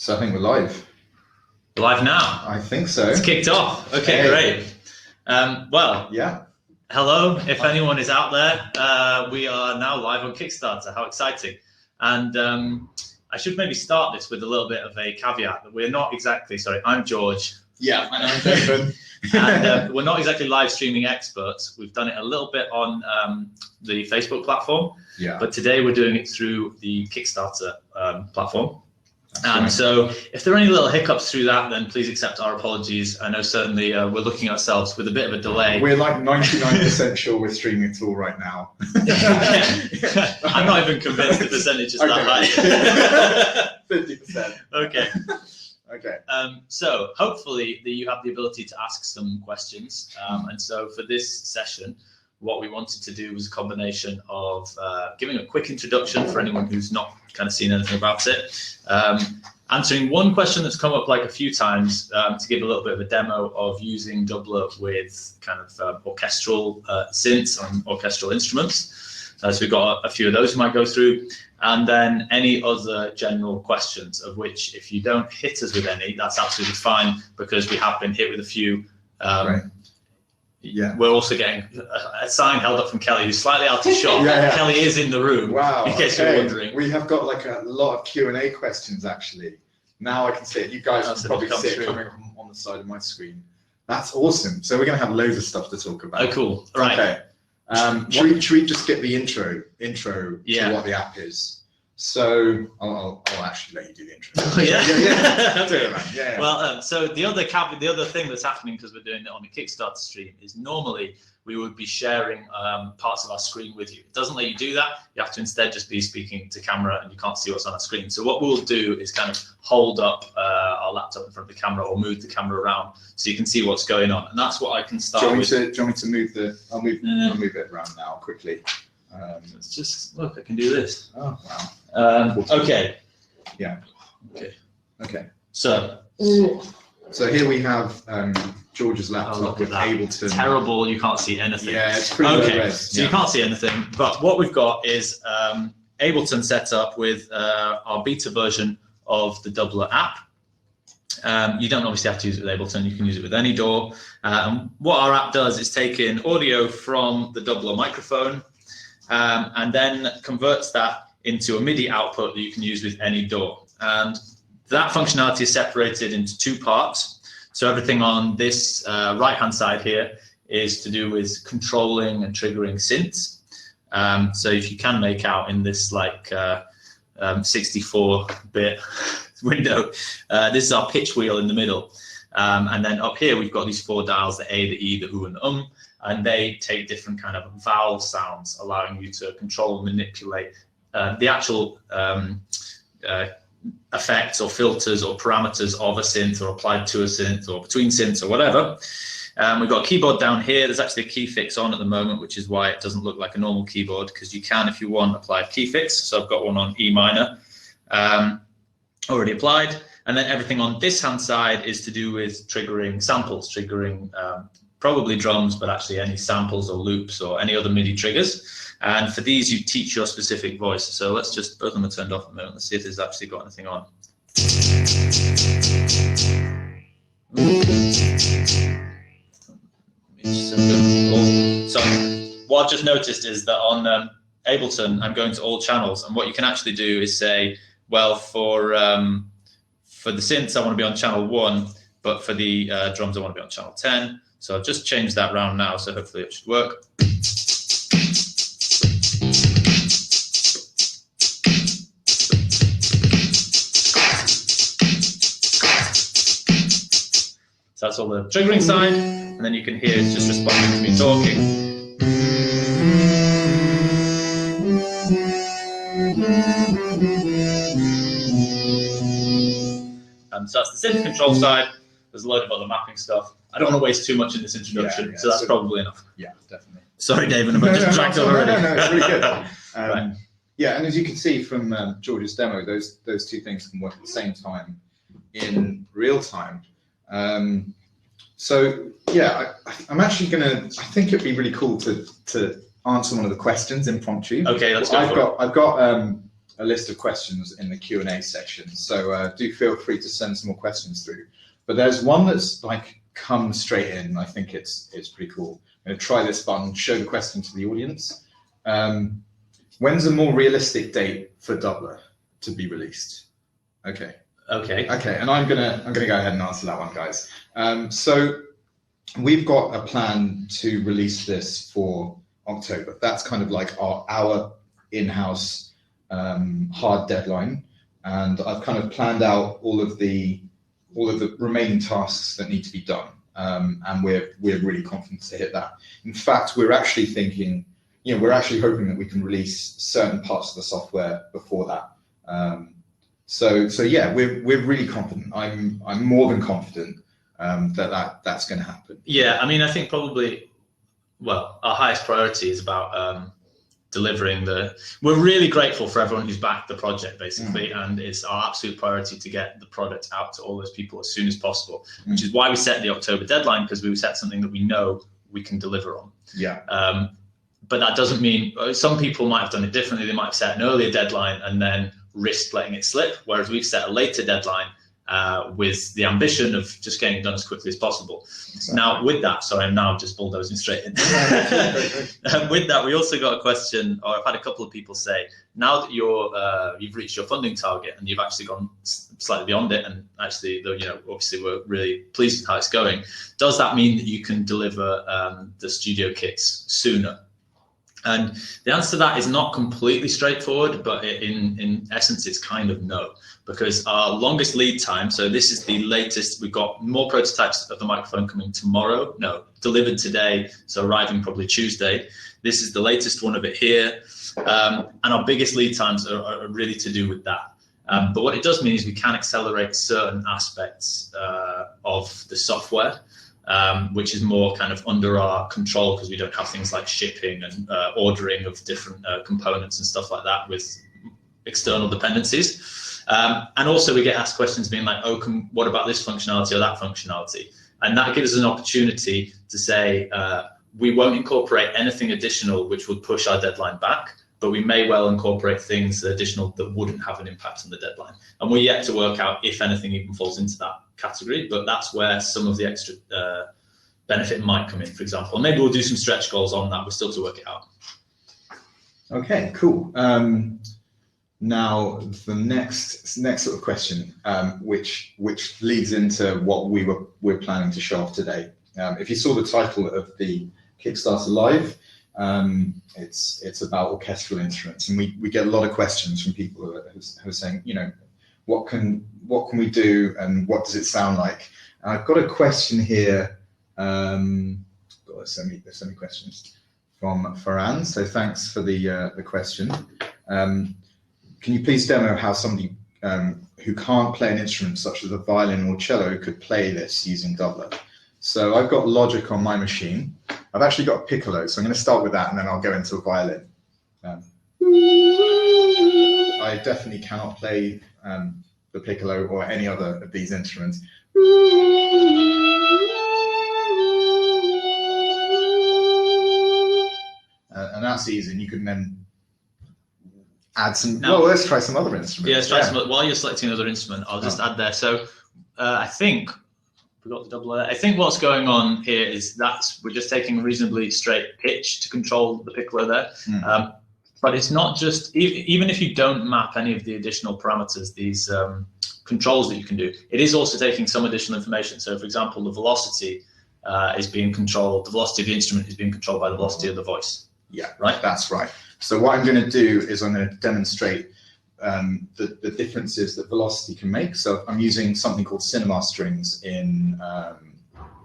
So I think we're live. We're live now. I think so. It's kicked off. Okay, great. Well, yeah. Hello, if anyone is out there. We are now live on Kickstarter. How exciting. And I should maybe start this with a little bit of a caveat that we're not exactly, sorry, I'm George. Yeah, and I'm David. And we're not exactly live streaming experts. We've done it a little bit on the Facebook platform, but today we're doing it through the Kickstarter platform. That's right. So if there are any little hiccups through that, then please accept our apologies. I know certainly we're looking at ourselves with a bit of a delay. We're like 99% sure we're streaming it all right now. I'm not even convinced the percentage is that high. 50%. Okay. Okay. So hopefully you have the ability to ask some questions. And so for this session, what we wanted to do was a combination of giving a quick introduction for anyone who's not kind of seen anything about it, answering one question that's come up like a few times to give a little bit of a demo of using Dubler with kind of orchestral synths and orchestral instruments. So we've got a few of those we might go through, and then any other general questions, of which if you don't hit us with any, that's absolutely fine, because we have been hit with a few. Right. Yeah, we're also getting a sign held up from Kelly, who's slightly out of shot. Kelly is in the room. Wow. In case you're wondering, we have got like a lot of Q&A questions actually. Now I can see it. You guys can probably see it coming on the side of my screen. That's awesome. So we're going to have loads of stuff to talk about. Oh, cool. Right. Okay. Should we just get the intro to what the app is? So I'll actually let you do the intro. Yeah. Well, so the other thing that's happening, because we're doing it on the Kickstarter stream, is normally we would be sharing parts of our screen with you. It doesn't let you do that. You have to instead just be speaking to camera, and you can't see what's on our screen. So what we'll do is kind of hold up our laptop in front of the camera, or move the camera around so you can see what's going on. And that's what I can start with. Do you want me to move the? I'll move it around now quickly. Let's just look. I can do this. Oh wow. Okay. Yeah. Okay. So here we have George's laptop with Ableton. Terrible. You can't see anything. Yeah, it's pretty low res. So you can't see anything. But what we've got is Ableton set up with our beta version of the Dubler app. You don't obviously have to use it with Ableton. You can use it with any DAW. What our app does is take in audio from the Dubler microphone, and then converts that into a MIDI output that you can use with any DAW. And that functionality is separated into two parts. So everything on this right-hand side here is to do with controlling and triggering synths. So if you can make out in this like 64-bit window, this is our pitch wheel in the middle. And then up here, we've got these four dials, the A, the E, the U, and the and they take different kind of vowel sounds, allowing you to control and manipulate the actual effects or filters or parameters of a synth, or applied to a synth, or between synths, or whatever. We've got a keyboard down here. There's actually a key fix on at the moment, which is why it doesn't look like a normal keyboard, because you can, if you want, apply a key fix. So I've got one on E minor already applied. And then everything on this hand side is to do with triggering samples, triggering probably drums, but actually any samples or loops or any other MIDI triggers. And for these, you teach your specific voice. So let's just, both of them are turned off a minute. Let's see if there's actually got anything on. So what I've just noticed is that on Ableton, I'm going to all channels. And what you can actually do is say, well, for the synths, I want to be on channel 1, but for the drums, I want to be on channel 10. So I've just changed that round now, so hopefully it should work. So that's all the triggering side, and then you can hear it's just responding to me talking. So that's the synth control side. There's a load of other mapping stuff. I don't want to waste too much in this introduction, so that's probably enough. Yeah, definitely. Sorry, David, I'm just dragged over already. No, it's really good. Right. Yeah, and as you can see from George's demo, those two things can work at the same time in real time. So yeah, I'm actually I think it'd be really cool to answer one of the questions impromptu. Okay, let's go. I've got a list of questions in the Q&A section, so do feel free to send some more questions through. But there's one that's like come straight in. I think it's pretty cool. I'm going to try this button, show the question to the audience. When's a more realistic date for Dubler to be released? Okay. Okay. Okay, and I'm gonna go ahead and answer that one, guys. So we've got a plan to release this for October. That's kind of like our in-house hard deadline, and I've kind of planned out all of the remaining tasks that need to be done, and we're really confident to hit that. In fact, we're actually thinking, we're actually hoping that we can release certain parts of the software before that. So yeah, we're really confident. I'm more than confident that's going to happen. Yeah, I mean, I think probably, well, our highest priority is about delivering we're really grateful for everyone who's backed the project, basically, and it's our absolute priority to get the product out to all those people as soon as possible, which is why we set the October deadline, because we set something that we know we can deliver on. Yeah. But that doesn't mean, some people might have done it differently. They might have set an earlier deadline and then risked letting it slip, whereas we've set a later deadline with the ambition of just getting it done as quickly as possible. Exactly. Now, with that, sorry, I'm now just bulldozing straight in. With that, we also got a question, or I've had a couple of people say, now that you've reached your funding target and you've actually gone slightly beyond it, and actually, obviously we're really pleased with how it's going, does that mean that you can deliver the studio kits sooner? And the answer to that is not completely straightforward, but in essence, it's kind of no, because our longest lead time, so this is the latest, we've got more prototypes of the microphone coming tomorrow, delivered today, so arriving probably Tuesday. This is the latest one of it here, and our biggest lead times are really to do with that. But what it does mean is we can accelerate certain aspects of the software, which is more kind of under our control, because we don't have things like shipping and ordering of different components and stuff like that with external dependencies. And also we get asked questions being like, what about this functionality or that functionality? And that gives us an opportunity to say, we won't incorporate anything additional which would push our deadline back, but we may well incorporate things additional that wouldn't have an impact on the deadline. And we're yet to work out if anything even falls into that category, but that's where some of the extra benefit might come in, for example. And maybe we'll do some stretch goals on that. We're still to work it out. Okay, cool. Now the next sort of question, which leads into what we're planning to show off today. If you saw the title of the Kickstarter Live, it's about orchestral instruments, and we get a lot of questions from people who are saying, what can we do, and what does it sound like? And I've got a question here. There's so many questions from Farhan. So thanks for the question. Can you please demo how somebody who can't play an instrument such as a violin or cello could play this using Dubler? So I've got Logic on my machine. I've actually got a piccolo, so I'm going to start with that, and then I'll go into a violin. I definitely cannot play the piccolo or any other of these instruments. And that's easy, and you can then add some. Well, let's try some other instruments. Yeah, let's try some. While you're selecting another instrument, I'll just add there. So I think we got the Dubler. I think what's going on here is we're just taking a reasonably straight pitch to control the piccolo there. But it's not just, even if you don't map any of the additional parameters, these controls that you can do, it is also taking some additional information. So for example, the velocity is being controlled, the velocity of the instrument is being controlled by the velocity of the voice. Yeah, right. That's right. So what I'm going to do is I'm going to demonstrate the differences that velocity can make. So I'm using something called cinema strings in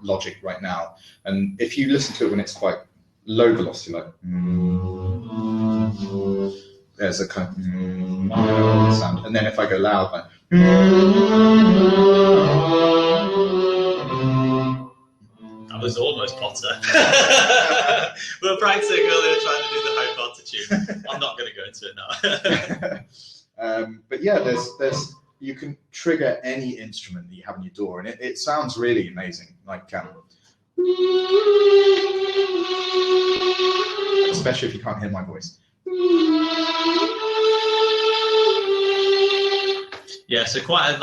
Logic right now. And if you listen to it when it's quite low velocity, like there's a kind of sound. And then if I go loud, like that was almost Potter. We were practicing earlier trying to do the high Potter tune. I'm not going to go into it now. But yeah, there's you can trigger any instrument that you have on your door, and it sounds really amazing. Like especially if you can't hear my voice. Yeah, so quite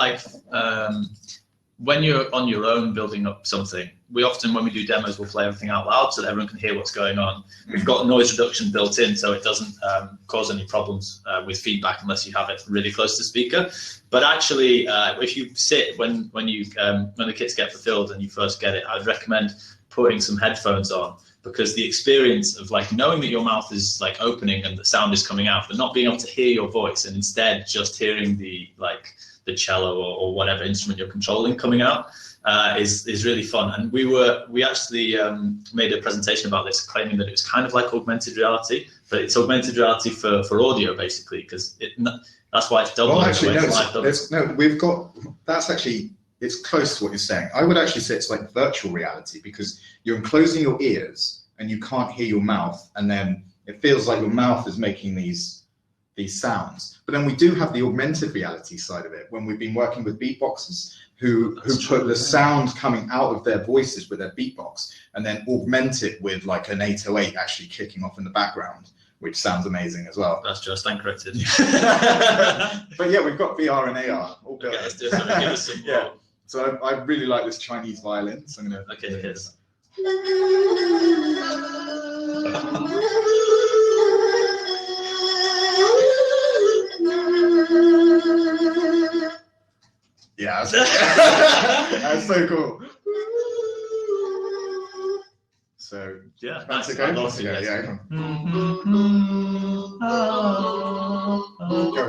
when you're on your own building up something, we often, when we do demos, we'll play everything out loud so that everyone can hear what's going on. We've got noise reduction built in, so it doesn't cause any problems with feedback unless you have it really close to the speaker. But actually, if you sit when the kits get fulfilled and you first get it, I'd recommend putting some headphones on, because the experience of like knowing that your mouth is like opening and the sound is coming out, but not being able to hear your voice, and instead just hearing the cello or whatever instrument you're controlling coming out is really fun. And we actually made a presentation about this, claiming that it was kind of like augmented reality, but it's augmented reality for audio basically, because that's why it's Dubler. Well, actually, it's close to what you're saying. I would actually say it's like virtual reality, because you're enclosing your ears and you can't hear your mouth, and then it feels like your mouth is making these sounds. But then we do have the augmented reality side of it, when we've been working with beatboxers who put the sound coming out of their voices with their beatbox and then augment it with like an 808 actually kicking off in the background, which sounds amazing as well. That's just corrected. But yeah, we've got VR and AR. Okay, let's do something. Give us some yeah. So I really like this Chinese violin, so I'm going to... Okay, here's... Yeah, that's so cool. So yeah, that's nice. Yeah. Go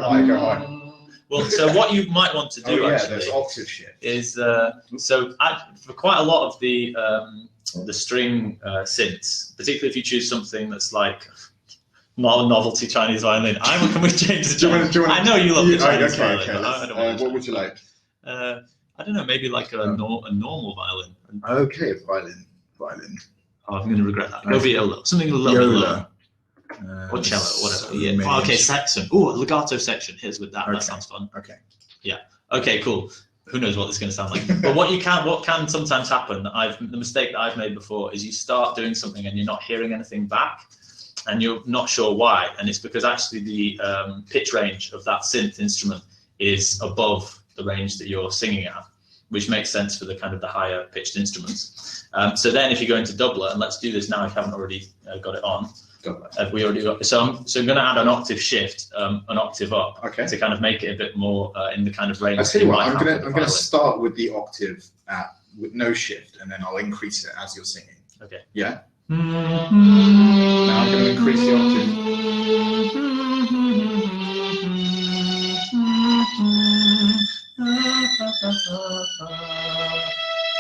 high. Well, so what you might want to do there's octave shift. Is for quite a lot of the string synths, particularly if you choose something that's like not a novelty Chinese violin. Can we change the Chinese? I know you love the Chinese violin. But I don't want what would you like? I don't know, maybe like a normal violin. Okay, violin. Oh, I'm going to regret that. Go viola, something a little bit lower. Or cello, whatever. Yeah. Okay, section. Oh, legato section. Here's with that. Okay. That sounds fun. Okay. Yeah. Okay, cool. Who knows what this is going to sound like? But what can sometimes happen, the mistake that I've made before, is you start doing something and you're not hearing anything back, and you're not sure why. And it's because actually the pitch range of that synth instrument is above the range that you're singing at, which makes sense for the kind of the higher pitched instruments. So then if you go into Dubler, and let's do this now if you haven't already got it on. We already got, so I'm going to add an octave shift, an octave up, to kind of make it a bit more in the kind of range. I tell you what, I'm going to start with the octave with no shift, and then I'll increase it as you're singing. Okay. Yeah. Now I'm going to increase the octave.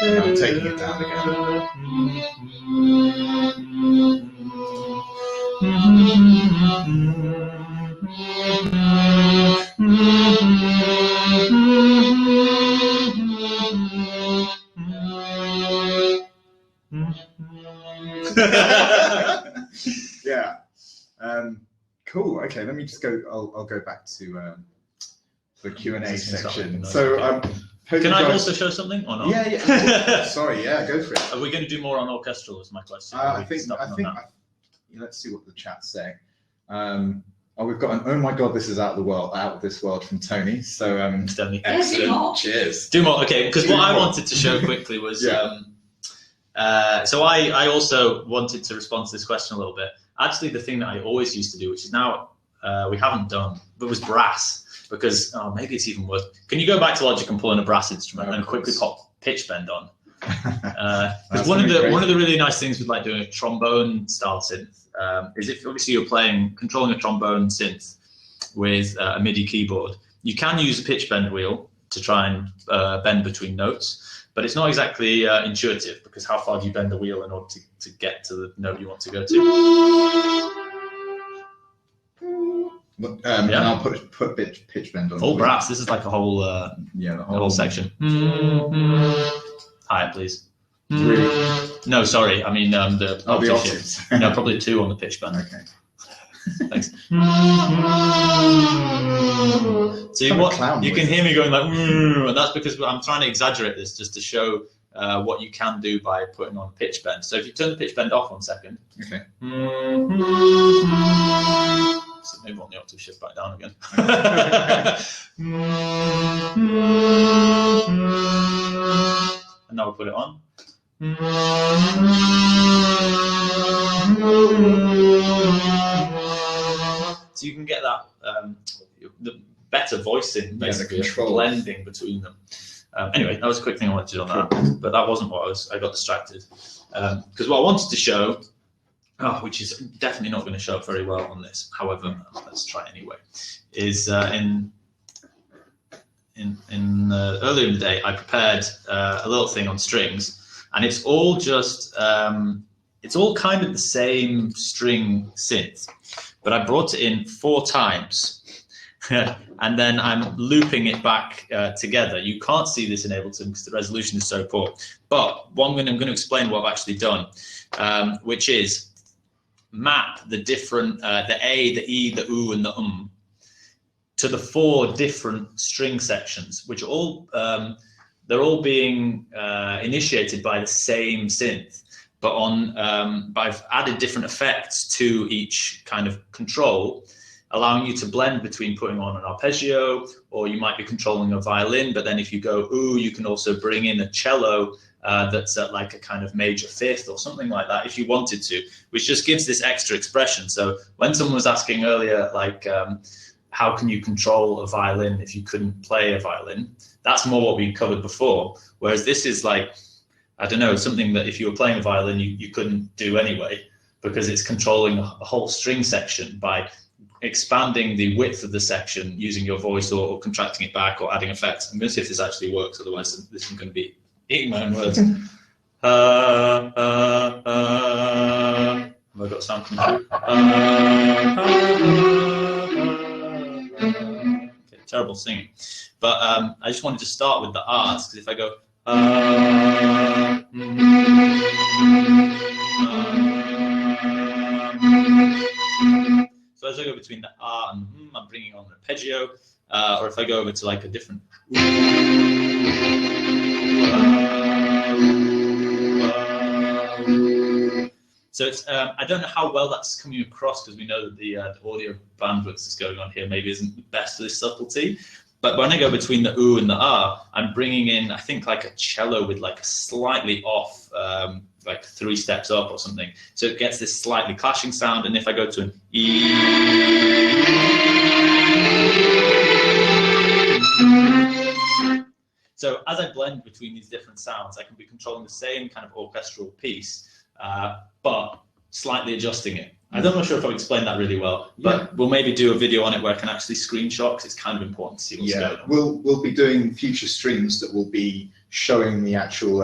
And I'm taking it down again. Yeah. Cool. Okay, let me just go. I'll go back to the Q&A section. So can I also show something or not? Yeah. Sorry. Yeah, go for it. Are we going to do more on orchestral? Is my question. I think. Let's see what the chat's saying. We've got an oh my god, this is out of this world from Tony. So excellent. Cheers. Do more. Okay, because what I wanted to show quickly was so I also wanted to respond to this question a little bit. Actually, the thing that I always used to do, which is now we haven't done, but was brass. Because maybe it's even worse. Can you go back to Logic and pull in a brass instrument and quickly pop pitch bend on? Because one of the really nice things with like doing a trombone style synth is if obviously you're controlling a trombone synth with a MIDI keyboard, you can use a pitch bend wheel to try and bend between notes, but it's not exactly intuitive, because how far do you bend the wheel in order to get to the note you want to go to? And I'll put pitch bend on. Full brass. This is like a whole the whole section. Higher, please. No, sorry. I mean the octaves. No, probably 2 on the pitch bend. Okay. Thanks. So you can hear me going like, and that's because I'm trying to exaggerate this just to show what you can do by putting on pitch bend. So if you turn the pitch bend off 1 second. Okay. So maybe on the octave shift back down again. And now we'll put it on. So you can get that the better voicing, basically, blending between them. Anyway, that was a quick thing I wanted to do on that, but that wasn't what I got distracted. Because what I wanted to show, which is definitely not going to show up very well on this, however, let's try anyway, is earlier in the day I prepared a little thing on strings, and it's all just, it's all kind of the same string synth, but I brought it in 4 times. And then I'm looping it back together. You can't see this in Ableton because the resolution is so poor. But I'm going to explain what I've actually done, which is map the different, the A, the E, the U, and the to the 4 different string sections, which are all, they're all being initiated by the same synth. But I've added different effects to each kind of control, allowing you to blend between putting on an arpeggio, or you might be controlling a violin, but then if you go ooh, you can also bring in a cello that's at like a kind of major 5th or something like that if you wanted to, which just gives this extra expression. So when someone was asking earlier, like, how can you control a violin if you couldn't play a violin? That's more what we covered before. Whereas this is like, I don't know, something that if you were playing a violin, you couldn't do anyway, because it's controlling a whole string section by expanding the width of the section using your voice, or contracting it back, or adding effects. I'm going to see if this actually works, otherwise this is going to be eating my own words. Have I got sound coming through? Okay, terrible singing. But I just wanted to start with the R's, because if I go so as I go between the R and the I'm bringing on an arpeggio, or if I go over to like a different, so it's I don't know how well that's coming across, because we know that the audio bandwidth that's going on here maybe isn't the best for this subtlety. But when I go between the U and the R, I'm bringing in, I think, like a cello with like a slightly off, like 3 steps up or something. So it gets this slightly clashing sound. And if I go to an E, so as I blend between these different sounds, I can be controlling the same kind of orchestral piece, but slightly adjusting it. I'm not sure if I've explained that really well, but we'll maybe do a video on it where I can actually screenshot, because it's kind of important to see what's going on. We'll be doing future streams that will be showing the actual,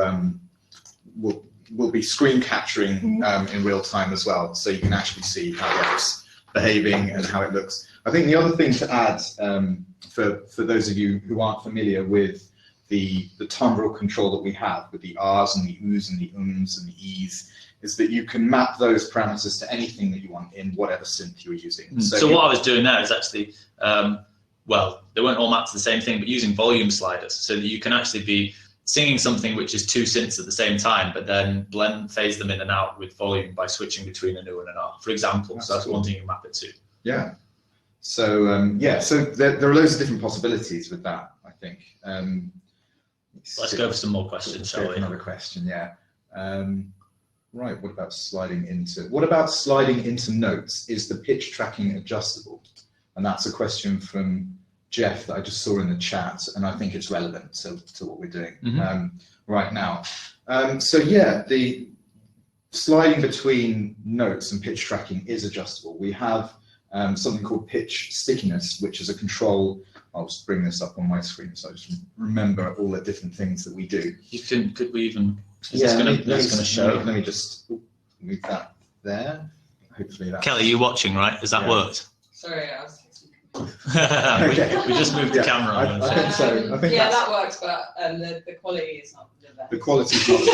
we'll be screen capturing in real time as well, so you can actually see how it's behaving and how it looks. I think the other thing to add, for those of you who aren't familiar with the timbral control that we have with the R's and the U's and the ums and the E's, is that you can map those parameters to anything that you want in whatever synth you're using. So what I was doing there is actually, well, they weren't all mapped to the same thing, but using volume sliders, so that you can actually be singing something which is 2 synths at the same time, but then phase them in and out with volume by switching between a U and an R, for example. That's so that's one thing you map it to. Yeah. So so there are loads of different possibilities with that, I think. Let's go for some more questions, shall we? Another question, yeah. Right, what about sliding into notes? Is the pitch tracking adjustable? And that's a question from Jeff that I just saw in the chat, and I think it's relevant to what we're doing right now. So yeah, the sliding between notes and pitch tracking is adjustable. We have something called pitch stickiness, which is a control. I'll just bring this up on my screen so I just remember all the different things that we do. Could we even? Is this going to show? Let me just move that there. Hopefully that. Kelly, you're watching, right? Has that worked? Sorry, I was texting. we just moved the camera on. I think so. I think that works, but the quality is not the best. The quality is not the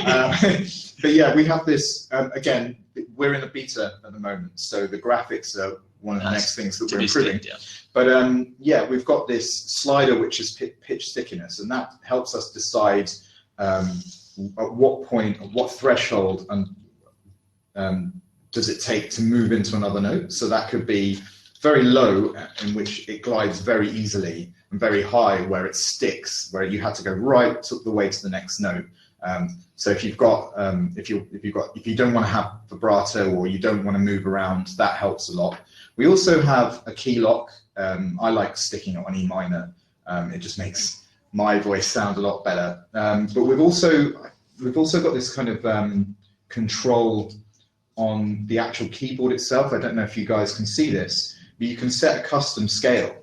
best. But yeah, we have this, again, we're in a beta at the moment, so the graphics are one of the next things that we're improving. But yeah, we've got this slider which is pitch stickiness, and that helps us decide at what point, at what threshold, and does it take to move into another note? So that could be very low, in which it glides very easily, and very high, where it sticks, where you had to go right the way to the next note. So if you've got, if you don't want to have vibrato, or you don't want to move around, that helps a lot. We also have a key lock. I like sticking it on E minor. It just makes my voice sound a lot better. But we've also got this kind of control on the actual keyboard itself. I don't know if you guys can see this, but you can set a custom scale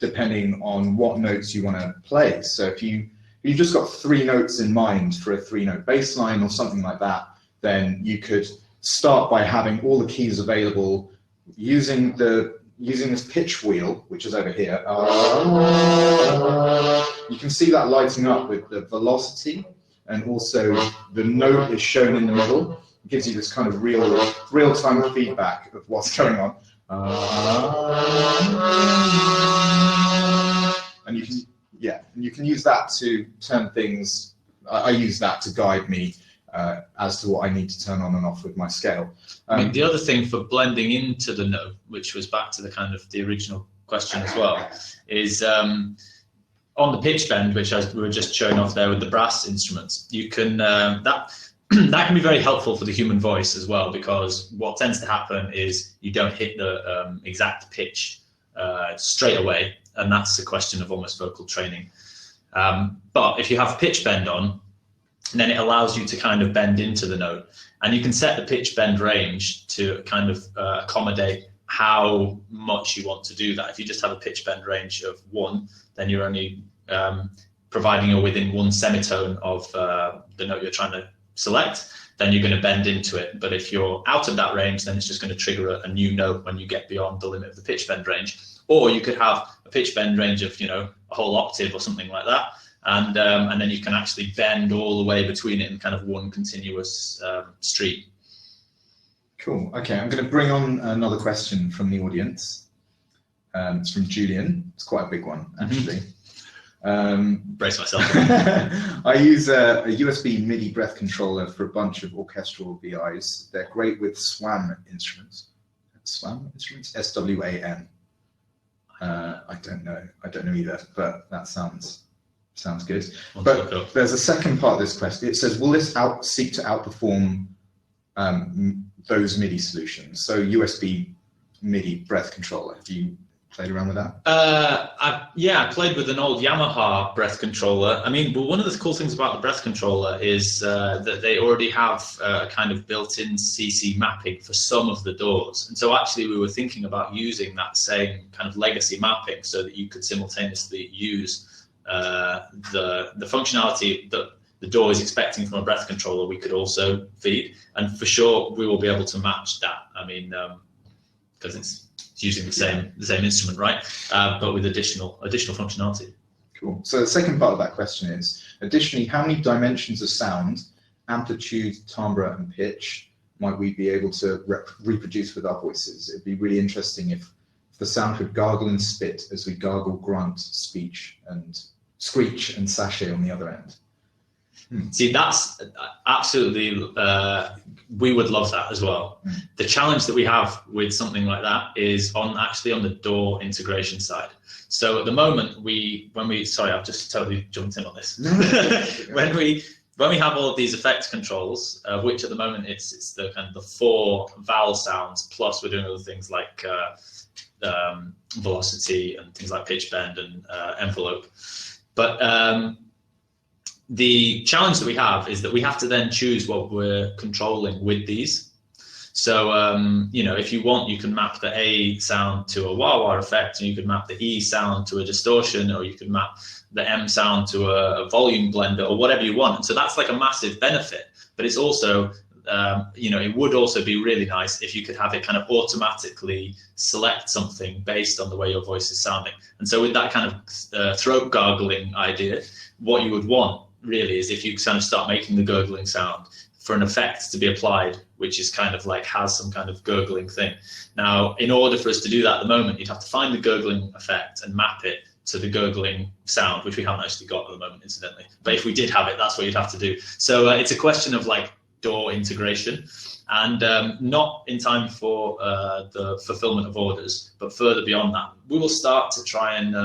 depending on what notes you want to play. So if you've just got 3 notes in mind for a 3-note bass line or something like that, then you could start by having all the keys available, using this pitch wheel, which is over here. You can see that lighting up with the velocity, and also the note is shown in the middle. It gives you this kind of real-time feedback of what's going on. And you can use that to turn things. I use that to guide me as to what I need to turn on and off with my scale. I mean, the other thing for blending into the note, which was back to the kind of the original question as well, is on the pitch bend, which we were just showing off there with the brass instruments. You can that can be very helpful for the human voice as well, because what tends to happen is you don't hit the exact pitch straight away, and that's a question of almost vocal training. But if you have pitch bend on, then it allows you to kind of bend into the note, and you can set the pitch bend range to kind of accommodate how much you want to do that. If you just have a pitch bend range of 1, then you're only providing you're within 1 semitone of the note you're trying to select, then you're going to bend into it. But if you're out of that range, then it's just going to trigger a new note when you get beyond the limit of the pitch bend range. Or you could have a pitch bend range of, a whole octave or something like that, and then you can actually bend all the way between it in kind of one continuous street. Cool. Okay, I'm going to bring on another question from the audience. It's from Julian. It's quite a big one, actually. Brace myself. I use a USB MIDI breath controller for a bunch of orchestral VIs. They're great with SWAM instruments. SWAM instruments? SWAM. I don't know either, but that sounds good. But there's a second part of this question. It says, will this seek to outperform those MIDI solutions? So USB MIDI breath controller. Have you played around with that? I played with an old Yamaha breath controller. I mean, but one of the cool things about the breath controller is that they already have a kind of built-in CC mapping for some of the doors. And so actually we were thinking about using that same kind of legacy mapping so that you could simultaneously use the functionality that the door is expecting from a breath controller. We could also feed, and for sure we will be able to match that. I mean, because it's using the same instrument, right? But with additional functionality. Cool. So the second part of that question is, additionally, how many dimensions of sound, amplitude, timbre, and pitch might we be able to reproduce with our voices? It'd be really interesting if the sound could gargle and spit as we gargle, grunt, speech, and screech and sachet on the other end. See, that's absolutely, we would love that as well. The challenge that we have with something like that is on the door integration side. So at the moment, sorry, I've just totally jumped in on this. When we have all of these effect controls, which at the moment it's the kind of the 4 vowel sounds, plus we're doing other things like velocity and things like pitch bend and envelope. But the challenge that we have is that we have to then choose what we're controlling with these. So, if you want, you can map the A sound to a wah-wah effect, and you could map the E sound to a distortion, or you could map the M sound to a volume blender, or whatever you want. And so that's like a massive benefit. But it's also, it would also be really nice if you could have it kind of automatically select something based on the way your voice is sounding. And so with that kind of throat gargling idea, what you would want really is if you kind of start making the gurgling sound for an effect to be applied, which is kind of like has some kind of gurgling thing. Now, in order for us to do that at the moment, you'd have to find the gurgling effect and map it to the gurgling sound, which we haven't actually got at the moment, incidentally. But if we did have it, that's what you'd have to do. So it's a question of like DAW integration, and not in time for the fulfillment of orders, but further beyond that. We will start to try and,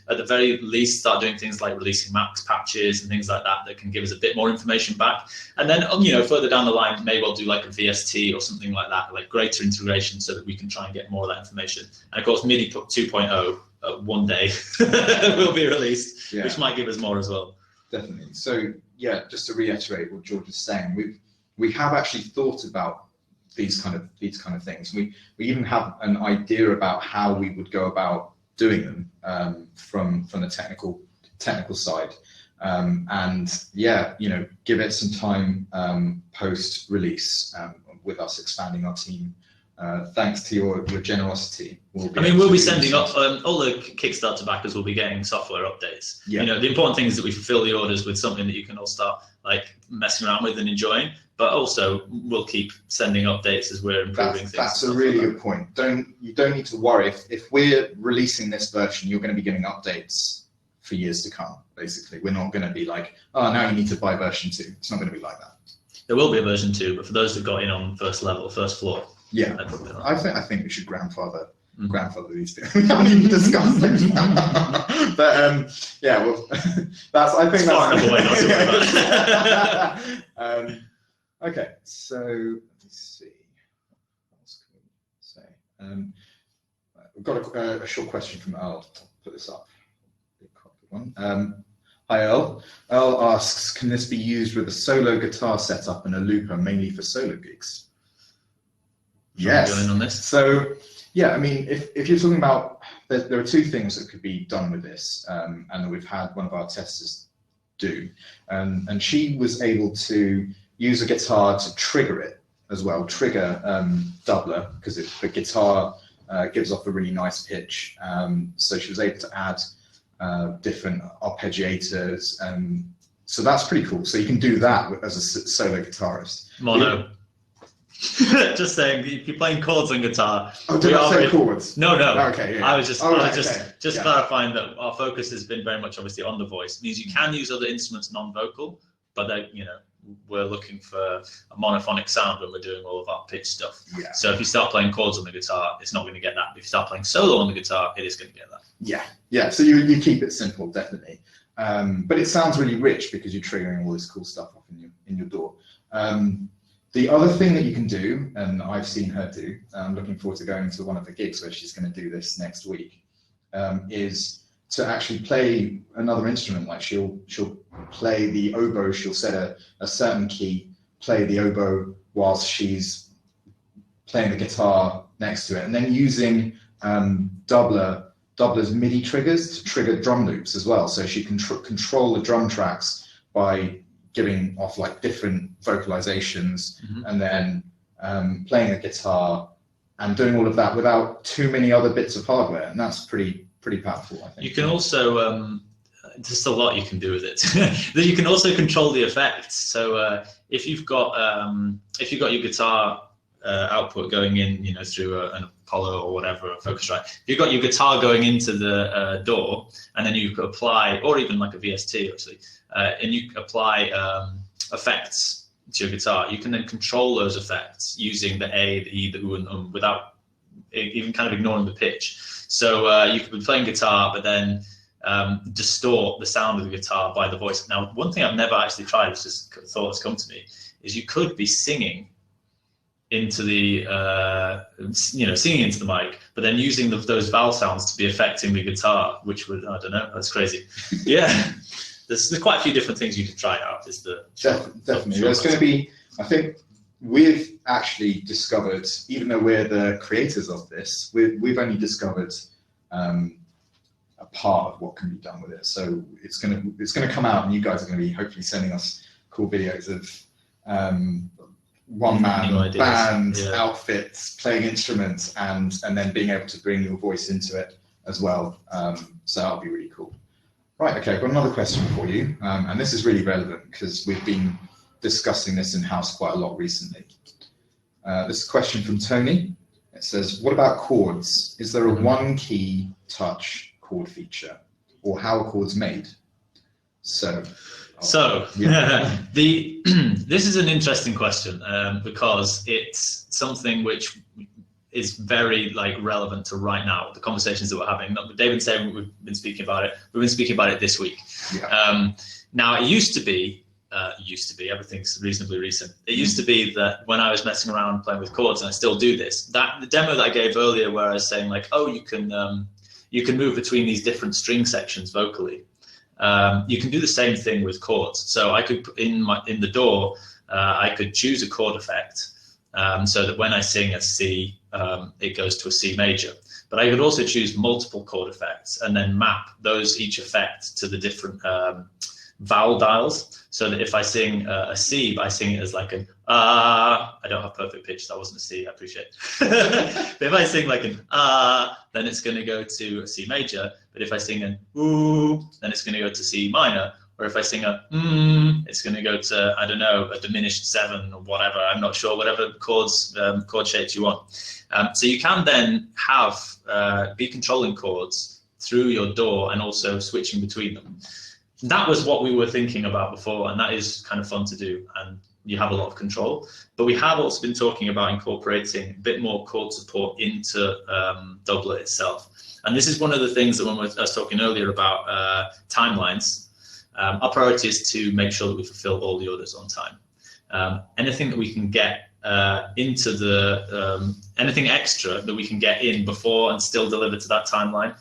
at the very least, start doing things like releasing max patches and things like that that can give us a bit more information back. And then, further down the line, maybe we'll do like a VST or something like that, like greater integration, so that we can try and get more of that information. And of course, MIDI 2.0 one day will be released, which might give us more as well. Definitely. So yeah, just to reiterate what George is saying, we have actually thought about these kind of things. We even have an idea about how we would go about doing them from the technical side. And yeah, give it some time post release with us expanding our team. Thanks to your generosity. We'll be sending up all the Kickstarter backers will be getting software updates. Yeah. The important thing is that we fulfill the orders with something that you can all start like messing around with and enjoying. But also, we'll keep sending updates as we're improving things. That's a really good point. You don't need to worry. If we're releasing this version, you're going to be getting updates for years to come. Basically, we're not going to be like, oh, now you need to buy version 2. It's not going to be like that. There will be a version 2, but for those that got in on first floor. Yeah, I think we should grandfather these things. We haven't even discussed it. But yeah, well, I think that's okay. So let's see. What else can we say? We've got a short question from Earl. I'll put this up. Hi Earl. Earl asks, can this be used with a solo guitar setup and a looper, mainly for solo gigs? Yes. On this? So, yeah, if you're talking about, there are 2 things that could be done with this, and that we've had one of our testers do. And she was able to use a guitar to trigger it as well, trigger Dubler, because the guitar gives off a really nice pitch. So she was able to add different arpeggiators. So that's pretty cool. So you can do that as a solo guitarist. Mono. Just saying, if you're playing chords on guitar. Oh, did I say chords? No. Okay, yeah. I was just clarifying that our focus has been very much obviously on the voice. It means you can use other instruments non-vocal, but we're looking for a monophonic sound when we're doing all of our pitch stuff. Yeah. So if you start playing chords on the guitar, it's not going to get that. If you start playing solo on the guitar, it is going to get that. Yeah. So you keep it simple, definitely. But it sounds really rich because you're triggering all this cool stuff up in your DAW. The other thing that you can do, and I've seen her do, I'm looking forward to going to one of the gigs where she's going to do this next week, is to actually play another instrument. Like she'll play the oboe, she'll set a certain key, play the oboe whilst she's playing the guitar next to it, and then using Dubler's MIDI triggers to trigger drum loops as well. So she can control the drum tracks by giving off like different vocalizations, and then playing a guitar and doing all of that without too many other bits of hardware, and that's pretty powerful, I think. You can also just a lot you can do with it. You can also control the effects. So if you've got your guitar output going in, through an Apollo or whatever, a Focusrite. If you've got your guitar going into the DAW, and then you could apply, or even like a VST actually, and you apply effects to your guitar, you can then control those effects using the A, the E, the U, and without even kind of ignoring the pitch. So you could be playing guitar, but then distort the sound of the guitar by the voice. Now, one thing I've never actually tried, it's just thought has come to me, is you could be singing into the singing into the mic, but then using those vowel sounds to be affecting the guitar, which would, I don't know, that's crazy. Yeah. There's quite a few different things you can try out. Is definitely. There's going to be, I think we've actually discovered, even though we're the creators of this, we've only discovered a part of what can be done with it. So it's going to come out, and you guys are going to be hopefully sending us cool videos of one-man band outfits, playing instruments, and then being able to bring your voice into it as well. So that'll be really cool. Right, okay, I've got another question for you, and this is really relevant because we've been discussing this in-house quite a lot recently. This is a question from Tony. It says, what about chords? Is there a one-key touch chord feature, or how are chords made? So, So Yeah. this is an interesting question because it's something which is very relevant to right now, the conversations that we're having. David and Sarah, we've been speaking about it. We've been speaking about it this week. Yeah. Now, it used to be, everything's reasonably recent. It used to be that when I was messing around playing with chords, and I still do this, that the demo that I gave earlier where I was saying you can move between these different string sections vocally. You can do the same thing with chords. So I could put in the DAW, I could choose a chord effect so that when I sing a C, it goes to a C major. But I could also choose multiple chord effects and then map each effect to the different vowel dials, so that if I sing a C, I sing it as like an I don't have perfect pitch, that wasn't a C, I appreciate it. But if I sing like an then it's going to go to a C major. But if I sing an ooh, then it's going to go to C minor. Or if I sing a it's going to go to, I don't know, a diminished 7 or whatever. I'm not sure, whatever chord shapes you want. So you can then be controlling chords through your DAW and also switching between them. That was what we were thinking about before, and that is kind of fun to do, and you have a lot of control. But we have also been talking about incorporating a bit more chord support into Dubler itself. And this is one of the things that when I was talking earlier about timelines, our priority is to make sure that we fulfill all the orders on time. Anything that we can get into anything extra that we can get in before and still deliver to that timeline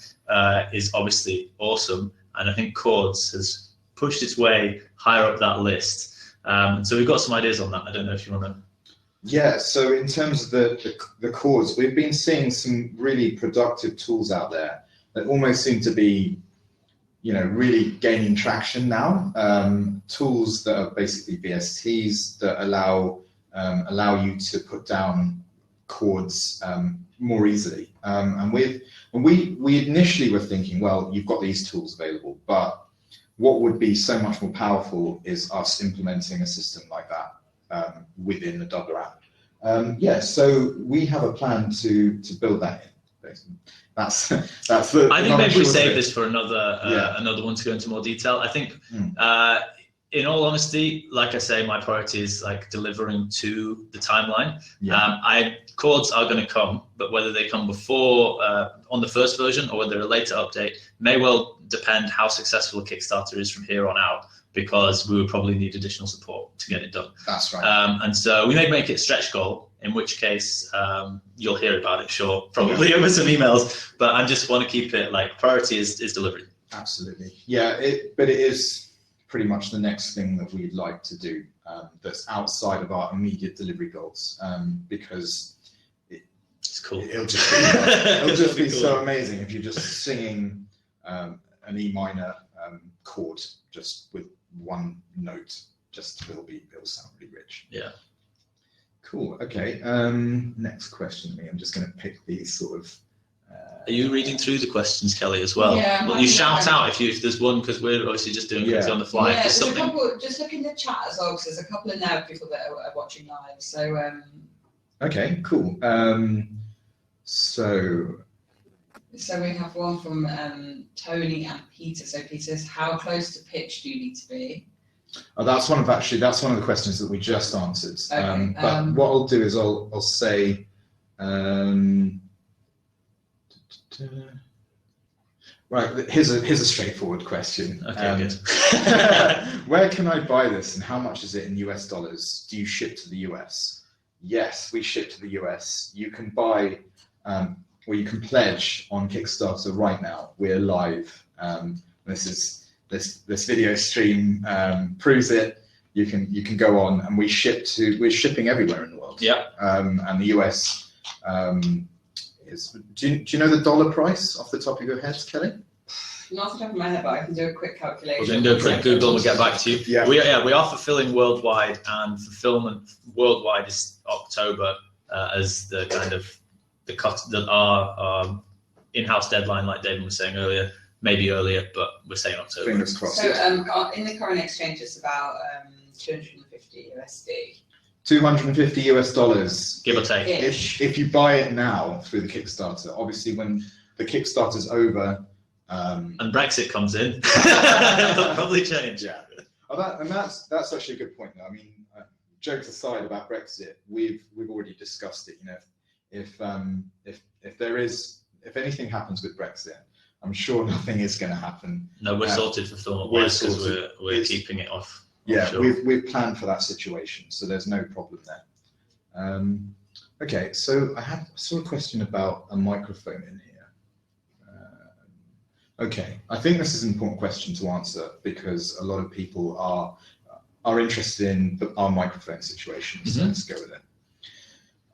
is obviously awesome. And I think chords has pushed its way higher up that list. So we've got some ideas on that. I don't know if you want to. Yeah, so in terms of the chords, we've been seeing some really productive tools out there that almost seem to be, really gaining traction now. Tools that are basically VSTs that allow you to put down chords more easily. And we initially were thinking, well, you've got these tools available, but what would be so much more powerful is us implementing a system like that within the Dubler app. So we have a plan to build that in. Basically. That's the. I think maybe we save this for another one to go into more detail. I think, in all honesty, like I say, my priority is delivering to the timeline. Yeah. Chords are going to come, but whether they come before on the first version or whether a later update may well depend how successful a Kickstarter is from here on out, because we would probably need additional support to get it done. That's right. And so we may make it a stretch goal, in which case you'll hear about it, sure, probably over some emails, but I just want to keep it priority is delivery. Absolutely. Yeah, but it is pretty much the next thing that we'd like to do that's outside of our immediate delivery goals, because it's cool. It'll just be cool. So amazing if you're just singing an E minor chord just with one note. It'll sound really rich. Yeah. Cool. Okay. Next question. I'm just going to pick these sort of. Are you reading through the questions, Kelly, as well? Yeah. Well, you shout out if there's one, because we're obviously just doing it on the fly. Yeah, there's a couple. Just look in the chat as well, because there's a couple of now people that are watching live. So. Okay. Cool. So we have one from Tony and Peter. So Peter, how close to pitch do you need to be? Oh, that's one of the questions that we just answered. Okay, but what I'll do is I'll say, right. Here's a straightforward question. Okay, good. Where can I buy this, and how much is it in US dollars? Do you ship to the US? Yes, we ship to the US. You can buy, or you can pledge on Kickstarter right now. We're live. This video stream proves it. You can go on, and we're shipping everywhere in the world. Yeah. And the US is. Do you know the dollar price off the top of your head, Kelly? Not off the top of my head, but I can do a quick calculation. We're going to do a quick Google and we'll get back to you. Yeah. We are fulfilling worldwide, and fulfillment worldwide is October as the kind of our in-house deadline, like David was saying earlier. Maybe earlier, but we're saying October. Fingers crossed. So in the current exchange, it's about 250 USD. 250 US dollars, give or take. If you buy it now through the Kickstarter, obviously when the Kickstarter's over, and Brexit comes in, it'll probably change. Yeah. Oh, that's actually a good point, though. I mean, jokes aside about Brexit, we've already discussed it. You know, if anything happens with Brexit, I'm sure nothing is going to happen. No, we're sorted for film wise because we're keeping it off. Yeah, sure. we've planned for that situation, so there's no problem there. Okay, so I saw a question about a microphone in here. Okay, I think this is an important question to answer because a lot of people are interested in our microphone situation, so let's go with it.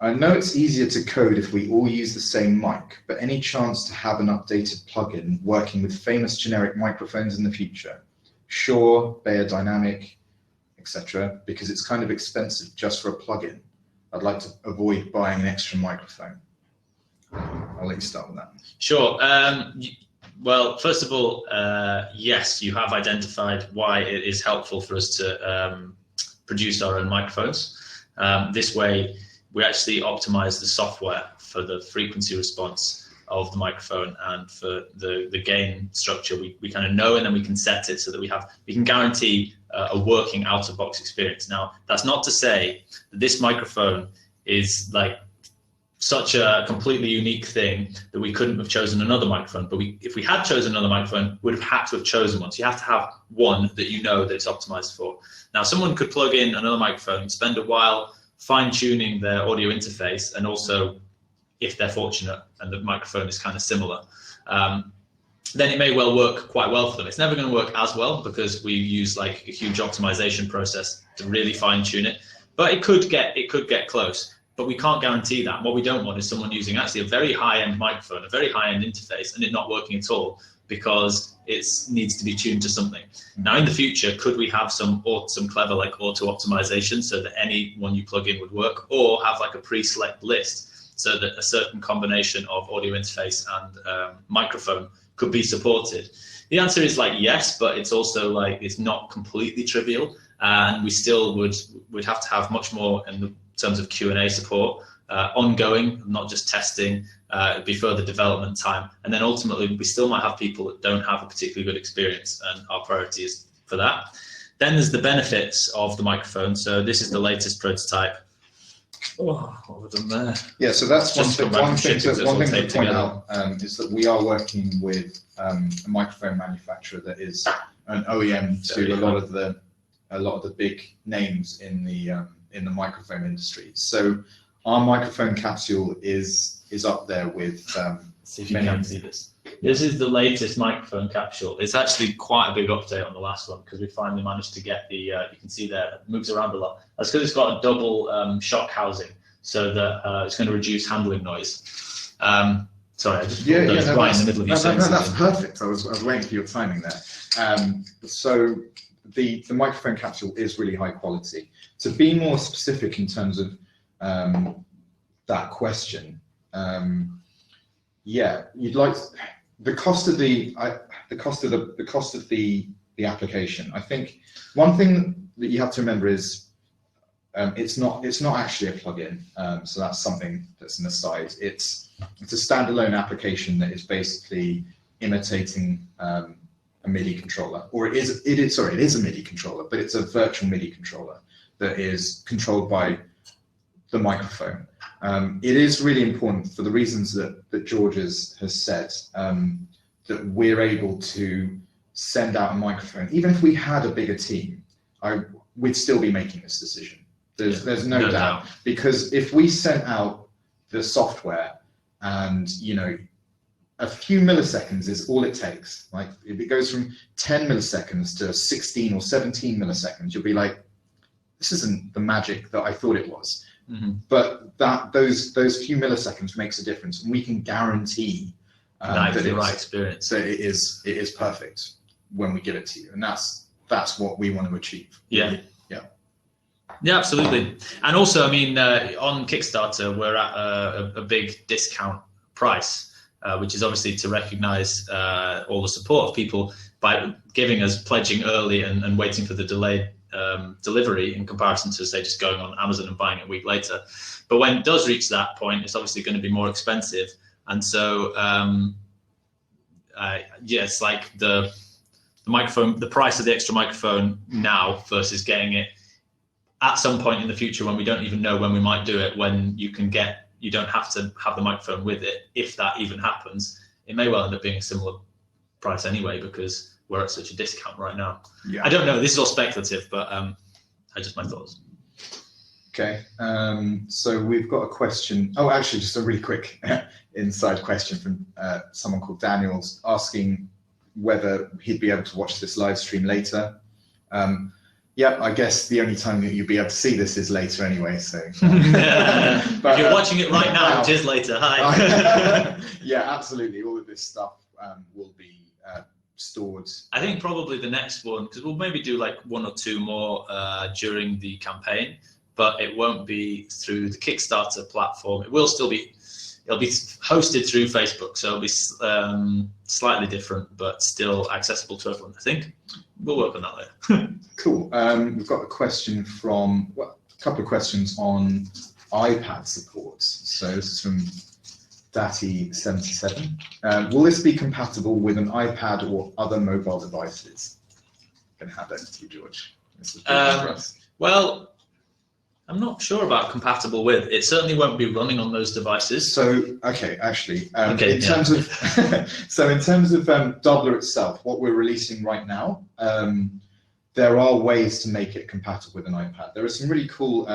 I know it's easier to code if we all use the same mic, but any chance to have an updated plugin working with famous generic microphones in the future? Shure, Bayer Dynamic, etc., because it's kind of expensive just for a plugin. I'd like to avoid buying an extra microphone. I'll let you start with that. Sure. Well, first of all, yes, you have identified why it is helpful for us to produce our own microphones. This way, we actually optimize the software for the frequency response of the microphone and for the gain structure. We kind of know, and then we can set it so that we can guarantee a working out-of-box experience. Now, that's not to say that this microphone is like such a completely unique thing that we couldn't have chosen another microphone. But if we had chosen another microphone, we'd have had to have chosen one. So you have to have one that you know that it's optimized for. Now, someone could plug in another microphone, spend a while fine-tuning their audio interface, and also, if they're fortunate and the microphone is kind of similar, then it may well work quite well for them. It's never going to work as well because we use like a huge optimization process to really fine-tune it. But it could get close. But we can't guarantee that. What we don't want is someone using actually a very high-end microphone, a very high-end interface, and it not working at all because it needs to be tuned to something. Now, in the future, could we have some clever like auto optimization so that any one you plug in would work, or have like a pre-select list so that a certain combination of audio interface and microphone could be supported? The answer is like yes, but it's also like it's not completely trivial, and we still would have to have much more in the terms of Q&A support, ongoing, not just testing. It'd be further development time, and then ultimately we still might have people that don't have a particularly good experience, and our priority is for that. Then there's the benefits of the microphone. So this is the latest prototype. Oh, what have I done there? Yeah, so that's one thing to point out is that we are working with a microphone manufacturer that is an OEM to a lot of the big names in the microphone industry. So our microphone capsule is up there with. See if you can see this. This is the latest microphone capsule. It's actually quite a big update on the last one because we finally managed to get the. You can see there, it moves around a lot. That's because it's got a double shock housing, so that it's going to reduce handling noise. Sorry, I just right in the middle of your sentences. No, that's perfect. I was waiting for your timing there. So the microphone capsule is really high quality. To be more specific in terms of that question, you'd like the cost of the application. I think one thing that you have to remember is it's not actually a plugin. So that's something that's an aside. It's a standalone application that is basically imitating a MIDI controller, or it is a MIDI controller, but it's a virtual MIDI controller that is controlled by the microphone. It is really important for the reasons that George has said, that we're able to send out a microphone. Even if we had a bigger team, we'd still be making this decision. There's no doubt. Because if we sent out the software and, a few milliseconds is all it takes. Like if it goes from 10 milliseconds to 16 or 17 milliseconds, you'll be like, this isn't the magic that I thought it was. Mm-hmm. But those few milliseconds makes a difference, and we can guarantee that it's the right experience. So it is perfect when we give it to you, and that's what we want to achieve. Yeah, absolutely. And also, I mean, on Kickstarter, we're at a big discount price. Which is obviously to recognise all the support of people by pledging early and waiting for the delayed delivery in comparison to, say, just going on Amazon and buying it a week later. But when it does reach that point, it's obviously going to be more expensive. And so, it's like the the microphone, the price of the extra microphone now versus getting it at some point in the future when we don't even know when we might do it, when you don't have to have the microphone with it, if that even happens. It may well end up being a similar price anyway, because we're at such a discount right now. Yeah. I don't know, this is all speculative, but just my thoughts. Okay, so we've got a question. Oh, actually, just a really quick inside question from someone called Daniels, asking whether he'd be able to watch this live stream later. Yeah, I guess the only time that you'll be able to see this is later anyway, so. But, if you're watching it right now, which is later, hi. Yeah, absolutely, all of this stuff will be stored. I think probably the next one, because we'll maybe do like 1 or 2 more during the campaign, but it won't be through the Kickstarter platform. It will still be, it'll be hosted through Facebook, so it'll be slightly different, but still accessible to everyone, I think. We'll work on that later. Cool. We've got a question from, well, a couple of questions on iPad support. So this is from Dati77. Will this be compatible with an iPad or other mobile devices? I'm going to hand that to you, George. This is for us. Well, I'm not sure about compatible with. It certainly won't be running on those devices. So, okay, actually, in terms of Dubler itself, what we're releasing right now, there are ways to make it compatible with an iPad. There are some really cool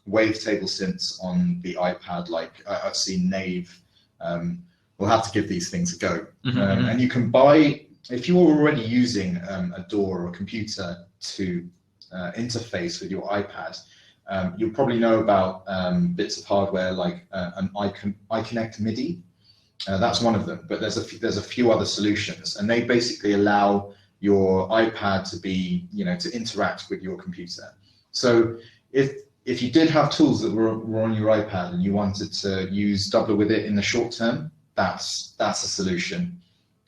wavetable synths on the iPad, like I've seen Nave. We'll have to give these things a go. And you can buy, if you're already using a DAW or a computer to interface with your iPad, you'll probably know about bits of hardware like an iConnect MIDI. That's one of them, but there's a few other solutions, and they basically allow your iPad to be, to interact with your computer. So if you did have tools that were on your iPad and you wanted to use Dubler with it in the short term, that's a solution.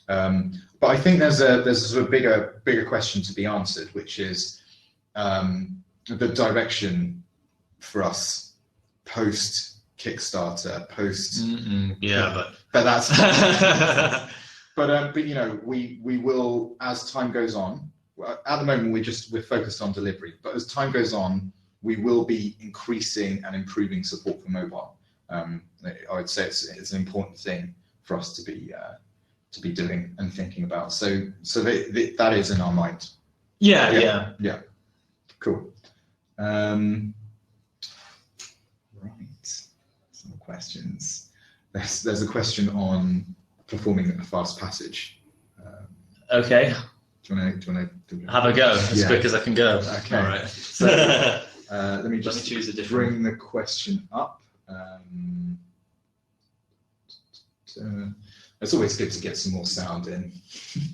But I think there's a sort of bigger question to be answered, which is the direction for us post Kickstarter, but that's but we will, as time goes on. At the moment we're focused on delivery, but as time goes on, we will be increasing and improving support for mobile. I would say it's an important thing for us to be doing and thinking about. So that is in our mind. Yeah. Cool. Right, some more questions. There's a question on performing a fast passage. Okay. Do you want to have a go as quick as I can go? Okay. All right. So let me just choose a different. Bring the question up. It's always good to get some more sound in.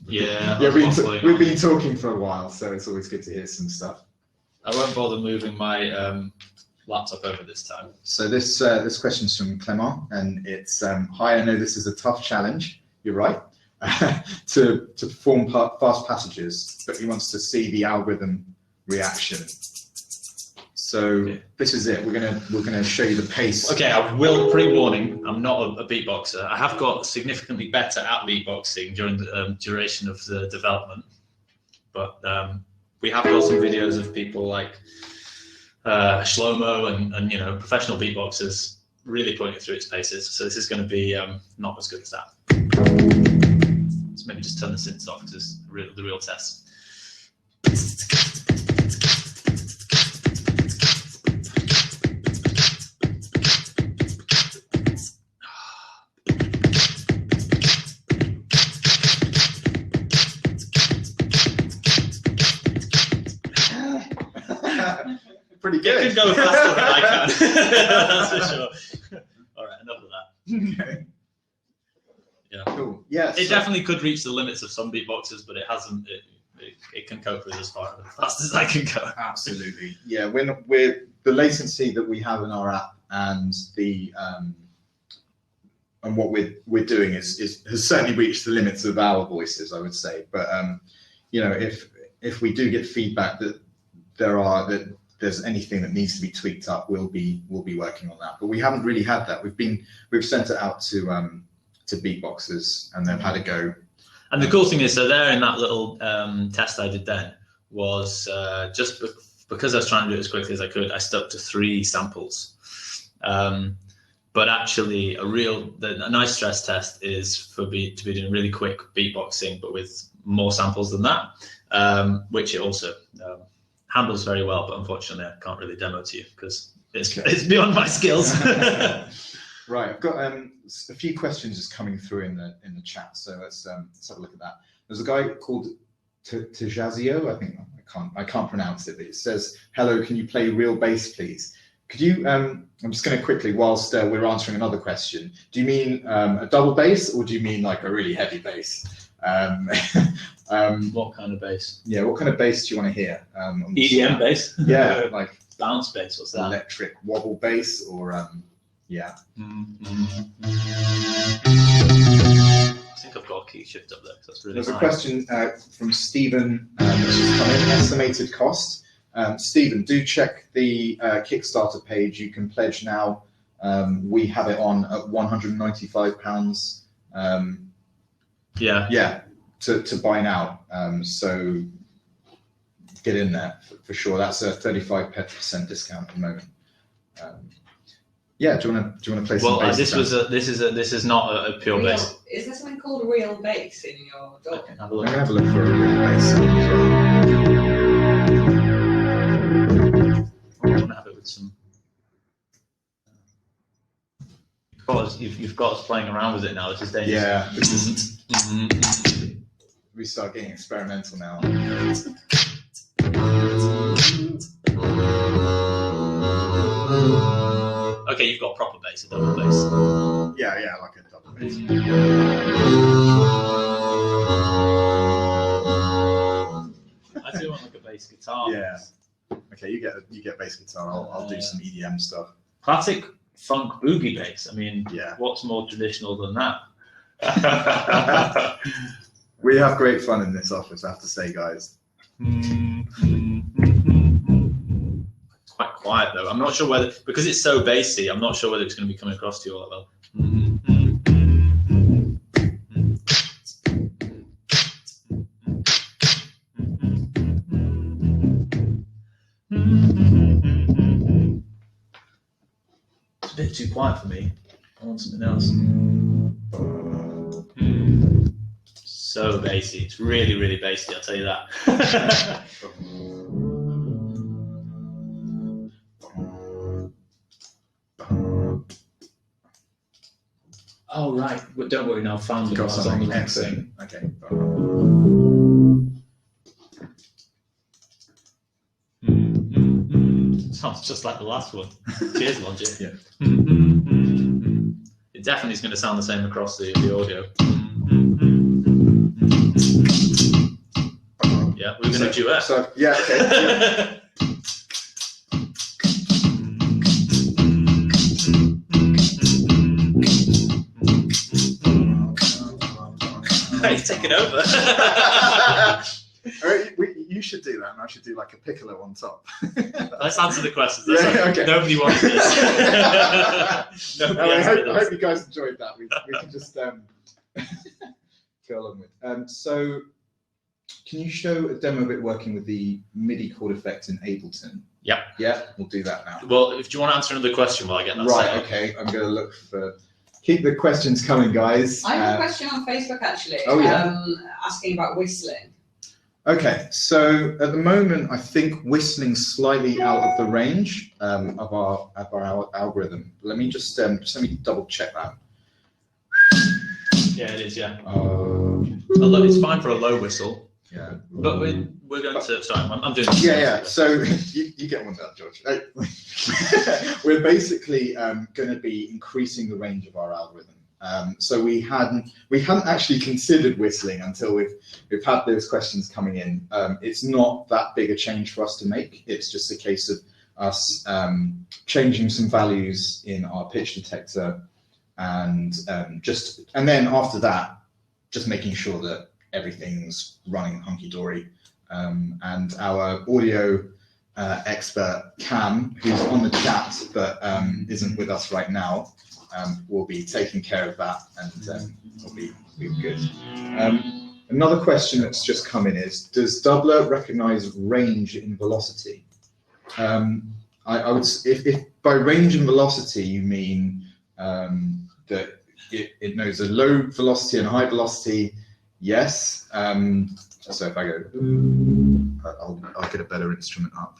Yeah. We've been talking for a while, so it's always good to hear some stuff. I won't bother moving my laptop over this time. So this question's from Clement, and it's, hi, I know this is a tough challenge, you're right, to perform fast passages, but he wants to see the algorithm reaction. So this is it. We're gonna show you the pace. Okay, I will pre-warning. I'm not a beatboxer. I have got significantly better at beatboxing during the duration of the development, but we have got some videos of people like Shlomo and professional beatboxers really putting it through its paces. So this is going to be not as good as that. So maybe just turn the synths off because it's the real test. Pretty good. It can go faster than I can. That's for sure. All right, enough of that. Okay. Yeah. Cool. Yes. It definitely could reach the limits of some beatboxers, but it hasn't. It can cope with as fast as I can go. Absolutely. Yeah. We're the latency that we have in our app and the and what we're doing has certainly reached the limits of our voices, I would say. But if we do get feedback that there's anything that needs to be tweaked up, we'll be working on that. But we haven't really had that. We've sent it out to beatboxers and they've had a go. And the cool thing is, so there in that little test I did then was because I was trying to do it as quickly as I could, I stuck to 3 samples. But actually, a nice stress test is to be doing really quick beatboxing, but with more samples than that, which it also handles very well. But unfortunately, I can't really demo to you because it's beyond my skills. Right, I've got a few questions just coming through in the chat, so let's have a look at that. There's a guy called Tajazio, I can't pronounce it, but it says, "Hello, can you play real bass, please?" Could you? I'm just going to quickly, whilst we're answering another question. Do you mean a double bass, or do you mean like a really heavy bass? What kind of bass? Yeah, what kind of bass do you want to hear? EDM bass? Yeah, like bounce bass. What's that? Electric wobble bass, or yeah. I think I've got a key shift up there. That's really There's nice. a question from Stephen, which has come in. Estimated cost. Stephen, do check the Kickstarter page. You can pledge now. We have it on at £195. Yeah, to buy now. So get in there for sure. That's a 35% discount at the moment. Yeah, do you want to play some bass? This is not a pure bass. Is there something called real bass in your dog? Have a I'm look. going to have a look for a real bass. I want to have it with some. You've got us playing around with it now. This is dangerous. Yeah, we start getting experimental now. Okay, you've got proper bass, a double bass. Yeah, like a double bass. I do want like a bass guitar. Yeah. Okay, you get bass guitar. I'll do some EDM stuff. Classic funk boogie bass. I mean, Yeah. What's more traditional than that? We have great fun in this office, I have to say, guys. It's quite quiet though. I'm not sure whether, because it's so bassy, I'm not sure whether it's going to be coming across to you all that well. It's a bit too quiet for me. I want something else. So bassy. It's really, really bassy, I'll tell you that. Oh, right. But don't worry now, found it. Got It's on something the next thing. Okay. Sounds just like the last one. Cheers, Logic. Yeah. It definitely is going to sound the same across the audio. Yeah, we're going to duet. So yeah, okay. Yeah. He's taking over. You should do that, and I should do like a piccolo on top. Let's answer the questions. Yeah, okay. Nobody wants this. Nobody I answered hope this. you guys enjoyed that. We can just go along with. So, can you show a demo of it working with the MIDI chord effect in Ableton? Yep. Yeah, we'll do that now. Well, if you want to answer another question while I get that Right. set up. Okay. I'm going to look for. Keep the questions coming, guys. I have a question on Facebook actually. Oh, yeah. Asking about whistling. Okay, so at the moment, I think whistling's slightly out of the range of our algorithm. Let me just let me double check that. Yeah, it is. Yeah. Although it's fine for a low whistle. Yeah. But we're going to. Sorry, I'm doing. This. Yeah. So you get one done, George. We're basically going to be increasing the range of our algorithm. So we hadn't actually considered whistling until we've had those questions coming in. It's not that big a change for us to make. It's just a case of us changing some values in our pitch detector, and then after that, just making sure that everything's running hunky-dory. And our audio expert Cam, who's on the chat but isn't with us right now, will be taking care of that, and will be good. Another question that's just come in is, does Dubler recognize range in velocity? I would, if by range and velocity you mean that it knows a low velocity and a high velocity, yes. So if I go, I'll get a better instrument up.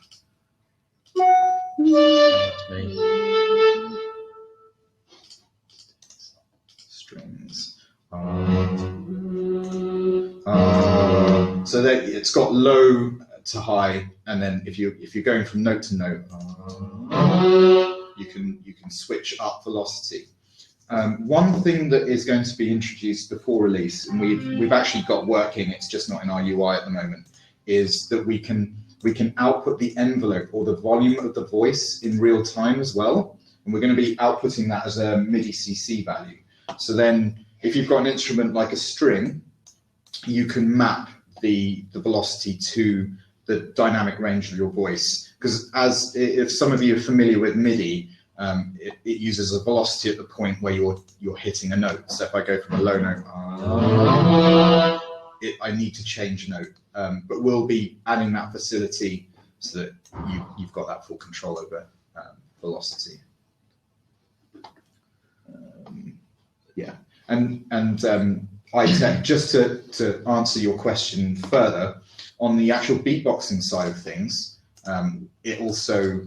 Strings. So that it's got low to high, and then if you're going from note to note, you can switch up velocity. One thing that is going to be introduced before release, and we've actually got working, it's just not in our UI at the moment, is that we can output the envelope or the volume of the voice in real time as well, and we're going to be outputting that as a MIDI CC value. So then, if you've got an instrument like a string, you can map the velocity to the dynamic range of your voice. Because if some of you are familiar with MIDI, it uses a velocity at the point where you're hitting a note. So if I go from a low note, I need to change note. But we'll be adding that facility so that you've got that full control over velocity. Yeah, and iTech, just to answer your question further, on the actual beatboxing side of things, it also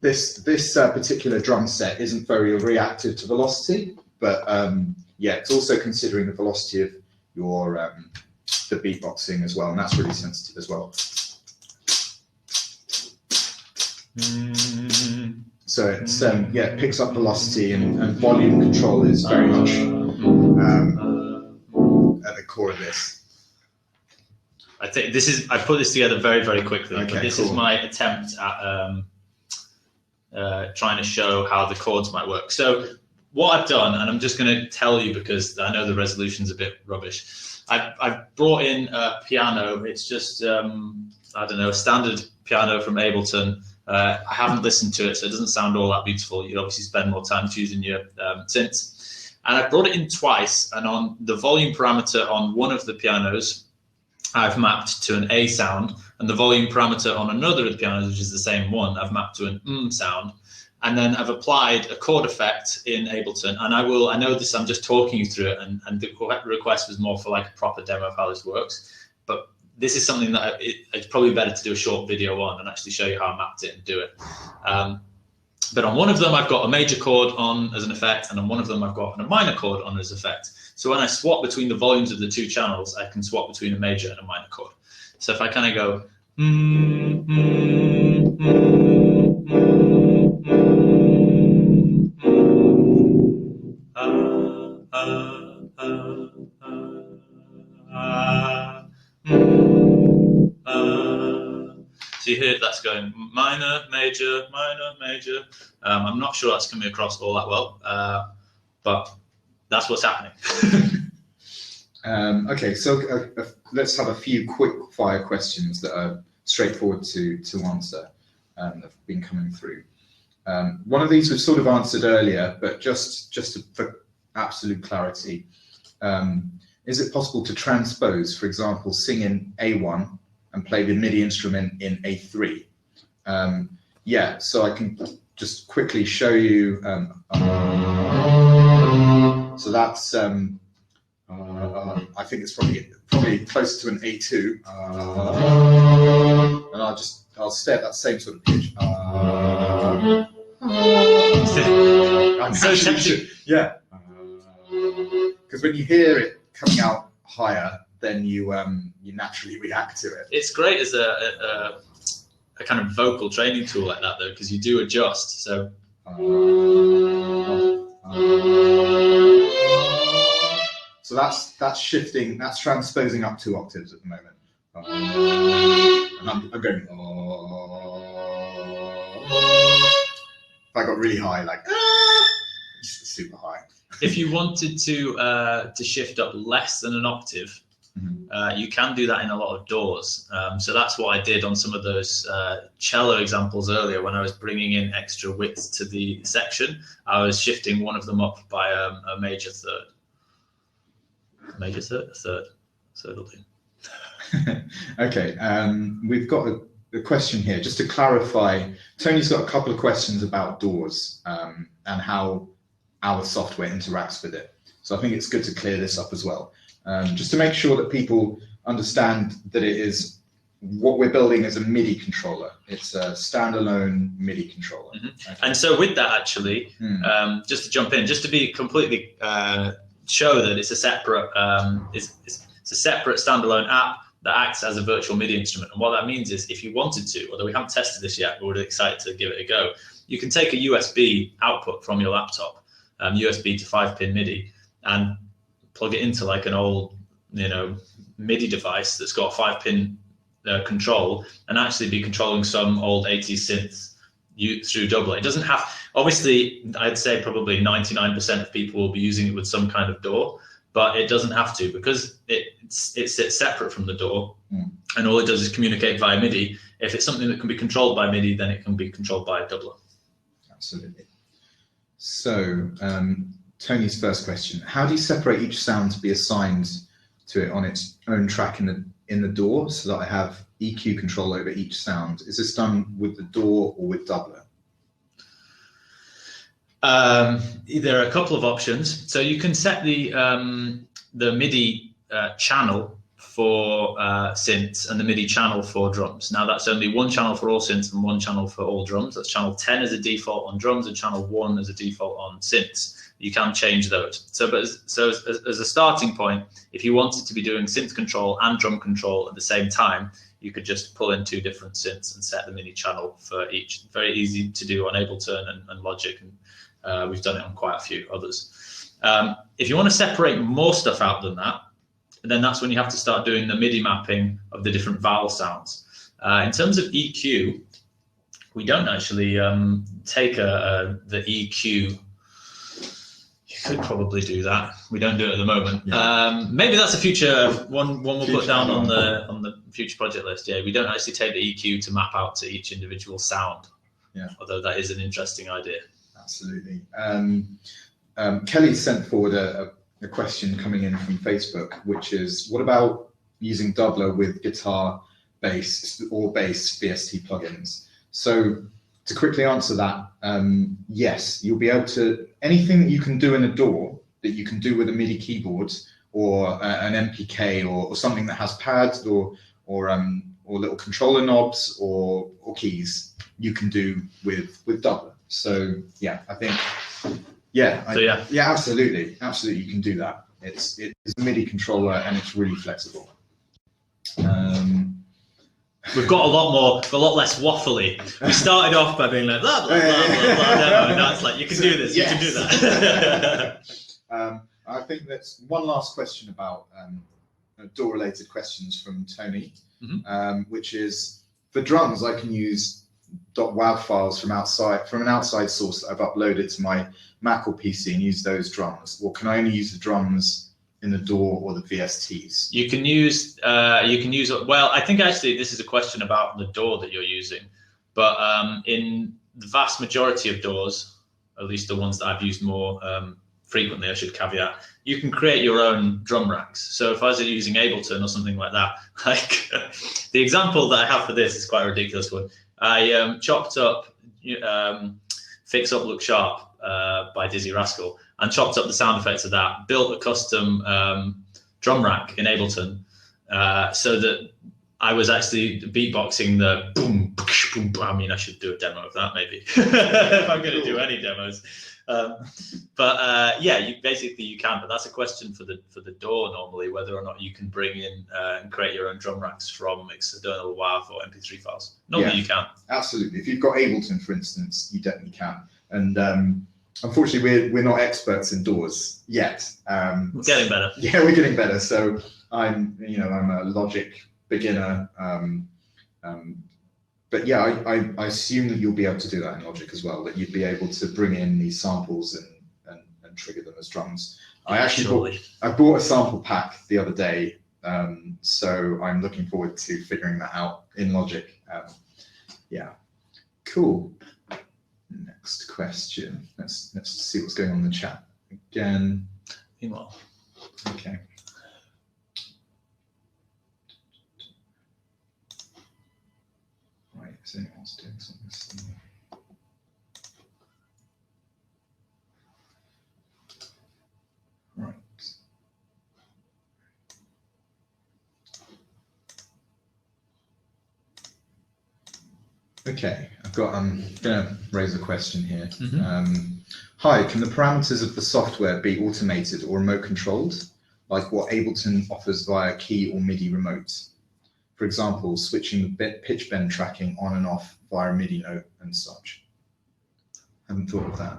this particular drum set isn't very reactive to velocity, but yeah, it's also considering the velocity of your the beatboxing as well, and that's really sensitive as well. So it's yeah, it picks up velocity, and volume control is very much at the core of this. I think this is, I put this together very, very quickly. Okay, but this cool. is my attempt at trying to show how the chords might work. So what I've done, and I'm just going to tell you because I know the resolution's a bit rubbish. I've brought in a piano. It's just I don't know, a standard piano from Ableton. I haven't listened to it, so it doesn't sound all that beautiful. You'd obviously spend more time choosing your synths. And I brought it in twice, and on the volume parameter on one of the pianos, I've mapped to an A sound, and the volume parameter on another of the pianos, which is the same one, I've mapped to an sound. And then I've applied a chord effect in Ableton, and I know this, I'm just talking you through it, and the request was more for like a proper demo of how this works. But this is something that it's probably better to do a short video on and actually show you how I mapped it and do it. But on one of them, I've got a major chord on as an effect, and on one of them, I've got a minor chord on as effect. So when I swap between the volumes of the two channels, I can swap between a major and a minor chord. So if I kind of go, so you hear that's going minor, major, minor, major. I'm not sure that's coming across all that well, but that's what's happening. Okay, so let's have a few quick fire questions that are straightforward to answer that have been coming through. One of these we've sort of answered earlier, but just for absolute clarity, is it possible to transpose, for example, sing in A1 and play the MIDI instrument in A3? Yeah, so I can just quickly show you. So that's, I think it's probably close to an A2. And I'll stay at that same sort of pitch. Yeah. Because when you hear it coming out higher, then you naturally react to it. It's great as a kind of vocal training tool like that, though, because you do adjust. So. So that's shifting, that's transposing up 2 octaves at the moment. And I'm going. If I got really high, like super high. If you wanted to shift up less than an octave, You can do that in a lot of DAWs. So that's what I did on some of those cello examples earlier when I was bringing in extra width to the section. I was shifting one of them up by a major third. Major third? Third will do. Okay, we've got a question here. Just to clarify, Tony's got a couple of questions about DAWs and how our software interacts with it. So I think it's good to clear this up as well. Just to make sure that people understand that it is what we're building as a MIDI controller. It's a standalone MIDI controller. Okay. And so with that, actually, just to jump in, just to be completely show that it's a separate, it's a separate standalone app that acts as a virtual MIDI instrument. And what that means is, if you wanted to, although we haven't tested this yet, but we're excited to give it a go, you can take a USB output from your laptop, USB to 5-pin MIDI, and plug it into like an old, MIDI device that's got a 5-pin control, and actually be controlling some old 80s synth through Dubler. It doesn't have, obviously, I'd say probably 99% of people will be using it with some kind of DAW, but it doesn't have to, because it sits separate from the DAW, and all it does is communicate via MIDI. If it's something that can be controlled by MIDI, then it can be controlled by a Dubler. Absolutely. So, Tony's first question: how do you separate each sound to be assigned to it on its own track in the DAW, so that I have EQ control over each sound? Is this done with the DAW or with Dubler? There are a couple of options. So you can set the MIDI channel for synths and the MIDI channel for drums. Now that's only one channel for all synths and one channel for all drums. That's channel 10 as a default on drums and channel 1 as a default on synths. You can change those. So as a starting point, if you wanted to be doing synth control and drum control at the same time, you could just pull in 2 different synths and set the MIDI channel for each. Very easy to do on Ableton and Logic, and we've done it on quite a few others. If you want to separate more stuff out than that, then that's when you have to start doing the MIDI mapping of the different vowel sounds. In terms of EQ, we don't actually take the EQ. You could probably do that. We don't do it at the moment. Yeah. Maybe that's a future one we'll put down on the future project list. Yeah, we don't actually take the EQ to map out to each individual sound. Yeah, although that is an interesting idea. Absolutely. Kelly sent forward a question coming in from Facebook, which is, what about using Dubler with guitar, bass, or bass VST plugins? So to quickly answer that, yes, you'll be able to, anything that you can do in a DAW that you can do with a MIDI keyboard or an MPK or something that has pads or little controller knobs or keys, you can do with Dubler. So yeah, I think, yeah, absolutely, you can do that. It's a MIDI controller and it's really flexible. We've got a lot less waffly. We started off by being like blah blah blah blah blah, and now it's like you can do this, yes. You can do that. I think that's one last question about DAW-related questions from Tony, which is, for drums, I can use .wav files from an outside source that I've uploaded to my Mac or PC and use those drums, or can I only use the drums in the DAW or the VSTs? You can use, well, I think actually this is a question about the DAW that you're using, but in the vast majority of DAWs, at least the ones that I've used more frequently, I should caveat, you can create your own drum racks. So if I was using Ableton or something like that, like the example that I have for this is quite a ridiculous one. I chopped up Fix Up Look Sharp by Dizzy Rascal, and chopped up the sound effects of that, built a custom drum rack in Ableton, so that I was actually beatboxing the boom, boom, boom. I mean, I should do a demo of that maybe, if I'm going to do any demos. Yeah, you can, but that's a question for the DAW normally, whether or not you can bring in and create your own drum racks from external WAV or MP3 files. Normally you can. Absolutely. If you've got Ableton, for instance, you definitely can. And unfortunately, we're not experts in DAWs yet. We're getting better. Yeah, we're getting better. So I'm a Logic beginner. But yeah, I assume that you'll be able to do that in Logic as well, that you'd be able to bring in these samples and trigger them as drums. I bought a sample pack the other day So I'm looking forward to figuring that out in Logic. Yeah, cool. Next question. Let's see what's going on in the chat again. Meanwhile. Okay. Right, is anyone else doing something? Right. Okay, I'm gonna raise a question here. Mm-hmm. Hi, can the parameters of the software be automated or remote controlled, like what Ableton offers via key or MIDI remote? For example, switching the pitch bend tracking on and off via a MIDI note and such. Haven't thought of that.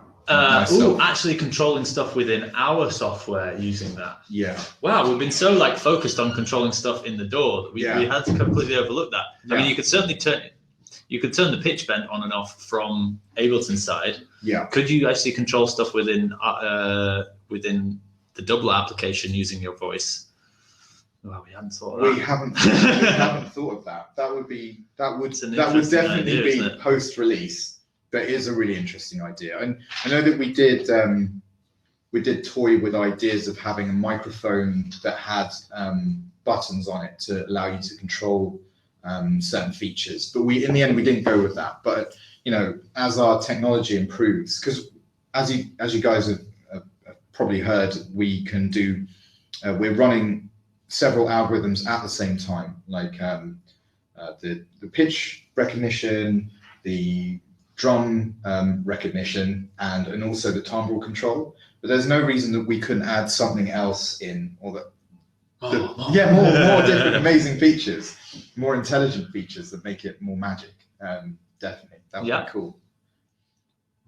Actually controlling stuff within our software using that. Yeah. Wow, we've been so like focused on controlling stuff in the DAW that we had to completely overlook that. Yeah. I mean, you could certainly turn the pitch bend on and off from Ableton's side. Yeah. Could you actually control stuff within the Dubler application using your voice? Well, we hadn't thought of that. We haven't thought of that. That would definitely be post-release. That is a really interesting idea. And I know that we did toy with ideas of having a microphone that had buttons on it to allow you to control certain features. But in the end we didn't go with that. But you know, as our technology improves, because as you guys have probably heard, we can do we're running several algorithms at the same time, like the pitch recognition, the drum recognition, and also the timbre control. But there's no reason that we couldn't add something else in, or that more different amazing features, more intelligent features that make it more magic. Definitely, that would be cool.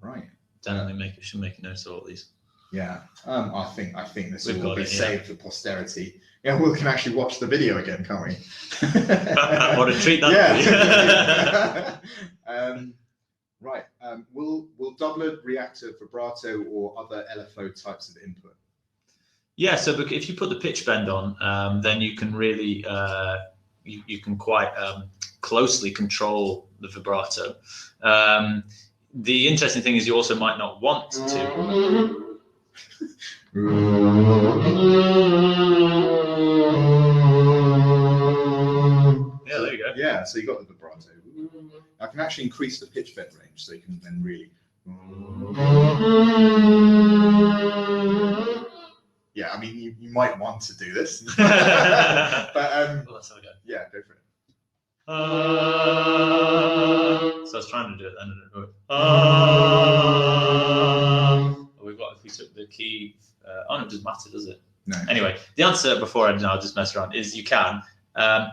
Right. Definitely should make a note of all these. Yeah, I think this will be saved for posterity. Yeah, we can actually watch the video again, can't we? What a treat that would be. Right. Will Dubler react to vibrato or other LFO types of input? Yeah. So if you put the pitch bend on, then you can really you can quite closely control the vibrato. The interesting thing is you also might not want to. Yeah, there you go. Yeah, so you got the vibrato. I can actually increase the pitch bend range, so you can then really. Yeah, I mean, you might want to do this, but well, let's have a go. Yeah, go for it. So I was trying to do it, then it didn't work. If we took the key, no, it doesn't matter, does it? No. Anyway, the answer before I'll just mess around is you can.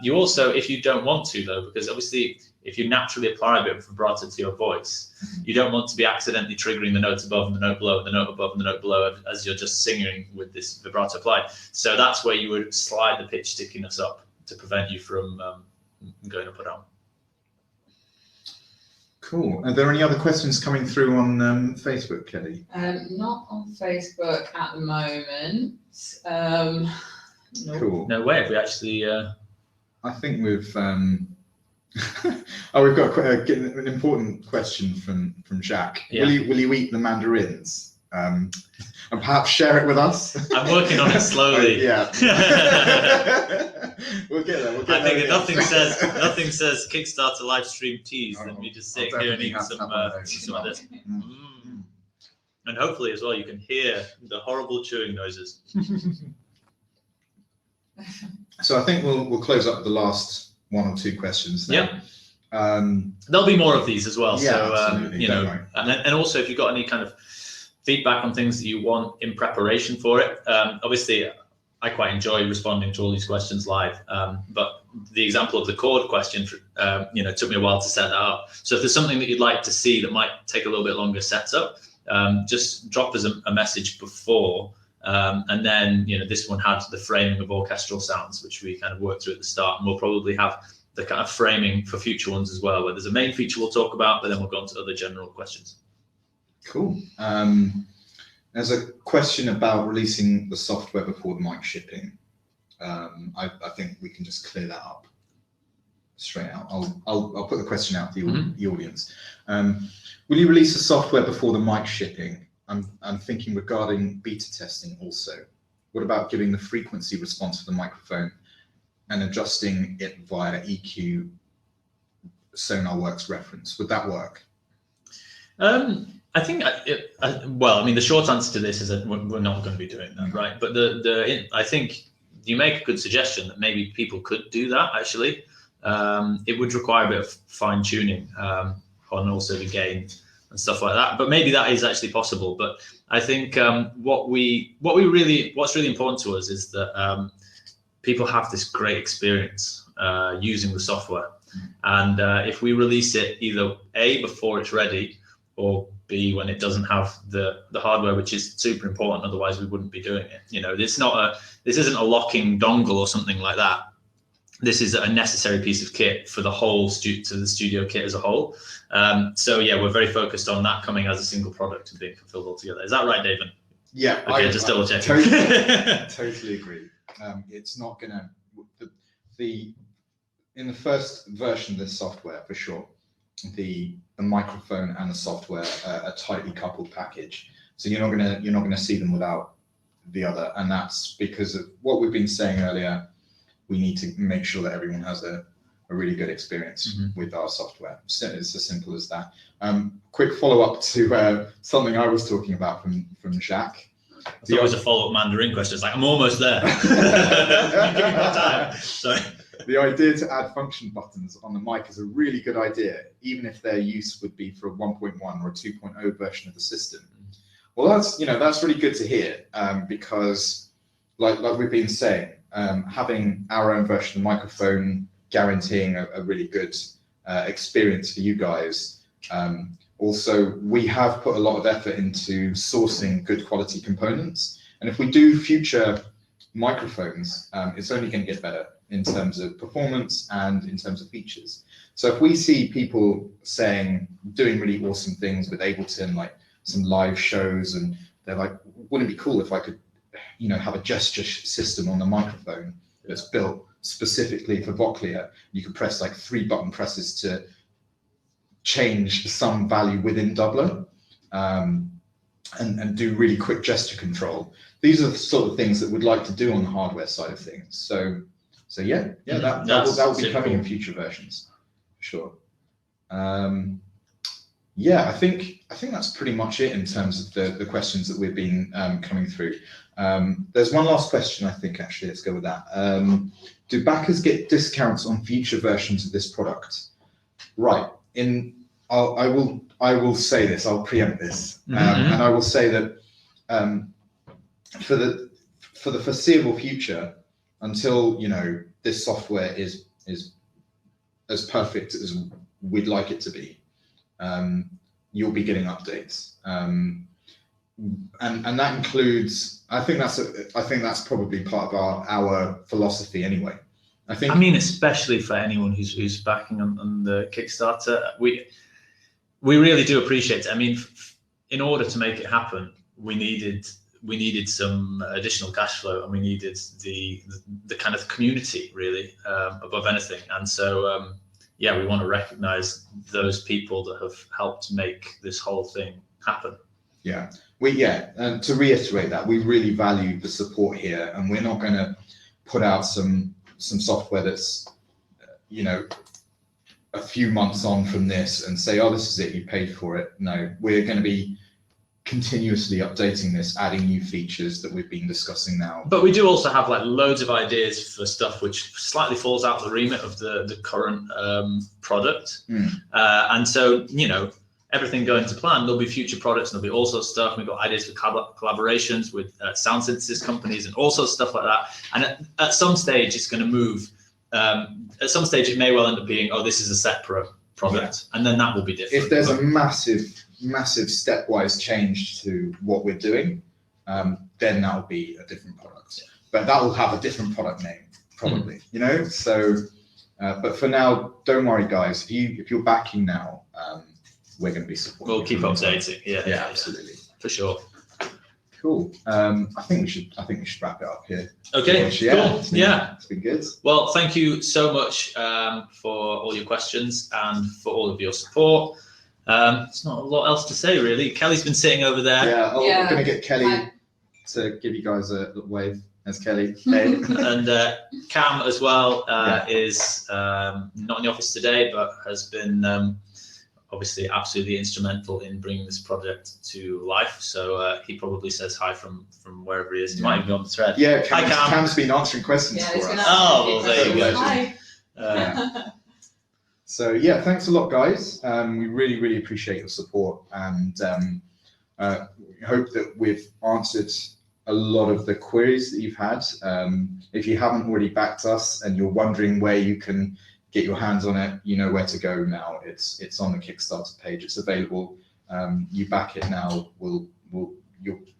You also, if you don't want to though, because obviously if you naturally apply a bit of vibrato to your voice, you don't want to be accidentally triggering the notes above and the note below, the note above and the note below as you're just singing with this vibrato applied. So that's where you would slide the pitch stickiness up to prevent you from going up or down. Cool. Are there any other questions coming through on Facebook, Kelly? Not on Facebook at the moment. No. Cool. No way. Have we actually? I think we've. We've got an important question from Jack. Yeah. Will you eat the mandarins? And perhaps share it with us. I'm working on it slowly. Yeah. We'll get there. I think nothing says Kickstarter live stream tease than me just sitting here and eating some of this. And hopefully as well you can hear the horrible chewing noises. So I think we'll close up the last one or two questions there. Yeah. There'll be more of these as well. Yeah, so absolutely. you know, and also if you've got any kind of feedback on things that you want in preparation for it, obviously I quite enjoy responding to all these questions live. But the example of the chord question, you know, took me a while to set that up. So if there's something that you'd like to see that might take a little bit longer setup, just drop us a message before. And then, you know, this one had the framing of orchestral sounds, which we kind of worked through at the start, and we'll probably have the kind of framing for future ones as well, where there's a main feature we'll talk about, but then we'll go on to other general questions. Cool. There's a question about releasing the software before the mic shipping. I think we can just clear that up straight out. I'll put the question out to the audience. Will you release the software before the mic shipping? I'm thinking regarding beta testing also. What about giving the frequency response of the microphone and adjusting it via EQ SonarWorks reference? Would that work? I think, well, I mean, the short answer to this is that we're not going to be doing that, right? But I think you make a good suggestion that maybe people could do that, actually. It would require a bit of fine tuning on also the gain and stuff like that. But maybe that is actually possible. But I think what's really important to us is that people have this great experience using the software. And if we release it either A, before it's ready, or B, when it doesn't have the hardware, which is super important, otherwise we wouldn't be doing it. You know, this isn't a locking dongle or something like that. This is a necessary piece of kit for the whole the studio kit as a whole. So yeah, we're very focused on that coming as a single product and being fulfilled altogether. Is that right, David? Yeah. Okay, just double checking. Totally agree. It's not gonna in the first version of this software for sure. The microphone and the software are a tightly coupled package, so you're not gonna see them without the other, and that's because of what we've been saying earlier. We need to make sure that everyone has a really good experience with our software. So it's as simple as that. Quick follow up to something I was talking about from Jacques. It's always a follow up Mandarin question. It's like, I'm almost there. Give me more time. Sorry. The idea to add function buttons on the mic is a really good idea, even if their use would be for a 1.1 or a 2.0 version of the system. Well, that's really good to hear, because like we've been saying, having our own version of the microphone, guaranteeing a really good experience for you guys. Also, we have put a lot of effort into sourcing good quality components, and if we do future microphones, it's only going to get better in terms of performance and in terms of features. So if we see people doing really awesome things with Ableton, like some live shows, and they're like, wouldn't it be cool if I could, have a gesture system on the microphone that's built specifically for Vochlea? You could press like 3 button presses to change some value within Dubler, and do really quick gesture control. These are the sort of things that we'd like to do on the hardware side of things. So yeah, that will be coming in future versions, for sure. Yeah, I think that's pretty much it in terms of the questions that we've been coming through. There's one last question, I think, actually. Let's go with that. Do backers get discounts on future versions of this product? Right. I will say this. I'll preempt this, and I will say that for the foreseeable future, until this software is as perfect as we'd like it to be, you'll be getting updates, and that includes. I think that's probably part of our philosophy anyway. I mean, especially for anyone who's backing on the Kickstarter, we really do appreciate it. I mean, in order to make it happen, we needed some additional cash flow, and we needed the kind of community really above anything. And so yeah, we want to recognize those people that have helped make this whole thing happen. Yeah, and to reiterate that, we really value the support here, and we're not going to put out some software that's a few months on from this and say, oh, this is it, you paid for it. No, we're going to be continuously updating this, adding new features that we've been discussing now. But we do also have like loads of ideas for stuff which slightly falls out of the remit of the current product. And so, everything going to plan, there'll be future products, and there'll be all sorts of stuff. We've got ideas for collaborations with sound synthesis companies and all sorts of stuff like that. And at some stage, it's going to move. At some stage, it may well end up being, oh, this is a separate product, and then that will be different. If there's a massive stepwise change to what we're doing, then that will be a different product. But that will have a different product name, probably. So, but for now, don't worry, guys. If you're backing now, we're going to be supporting. We'll keep updating. Yeah, absolutely, for sure. Cool. I think we should wrap it up here. Okay. Cool. Yeah. It's been good. Well, thank you so much for all your questions and for all of your support. There's not a lot else to say, really. Kelly's been sitting over there. Yeah. We're going to get Kelly to give you guys a little wave. There's Kelly. Hey. And Cam as well is not in the office today, but has been obviously absolutely instrumental in bringing this project to life. So he probably says hi from wherever he is. He might even be on the thread. Yeah, Hi, Cam. Cam's been answering questions for us. Oh, well, there you go. Hi. So yeah, thanks a lot, guys. We really, really appreciate your support, and hope that we've answered a lot of the queries that you've had. If you haven't already backed us and you're wondering where you can get your hands on it, you know where to go now. It's on the Kickstarter page. It's available. You back it now, you'll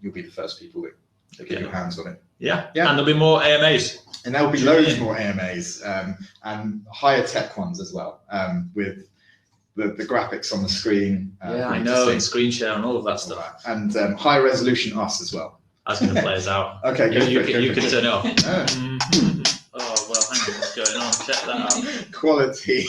be the first people that get your hands on it. Yeah. And there'll be more AMAs. And there'll be loads more AMAs and higher tech ones as well, with the graphics on the screen. I know, and screen share and all of that stuff. And high resolution us as well. I was going to play us out. Okay, you can turn it off. Oh, well, hang on, what's going on? Check that out. Quality.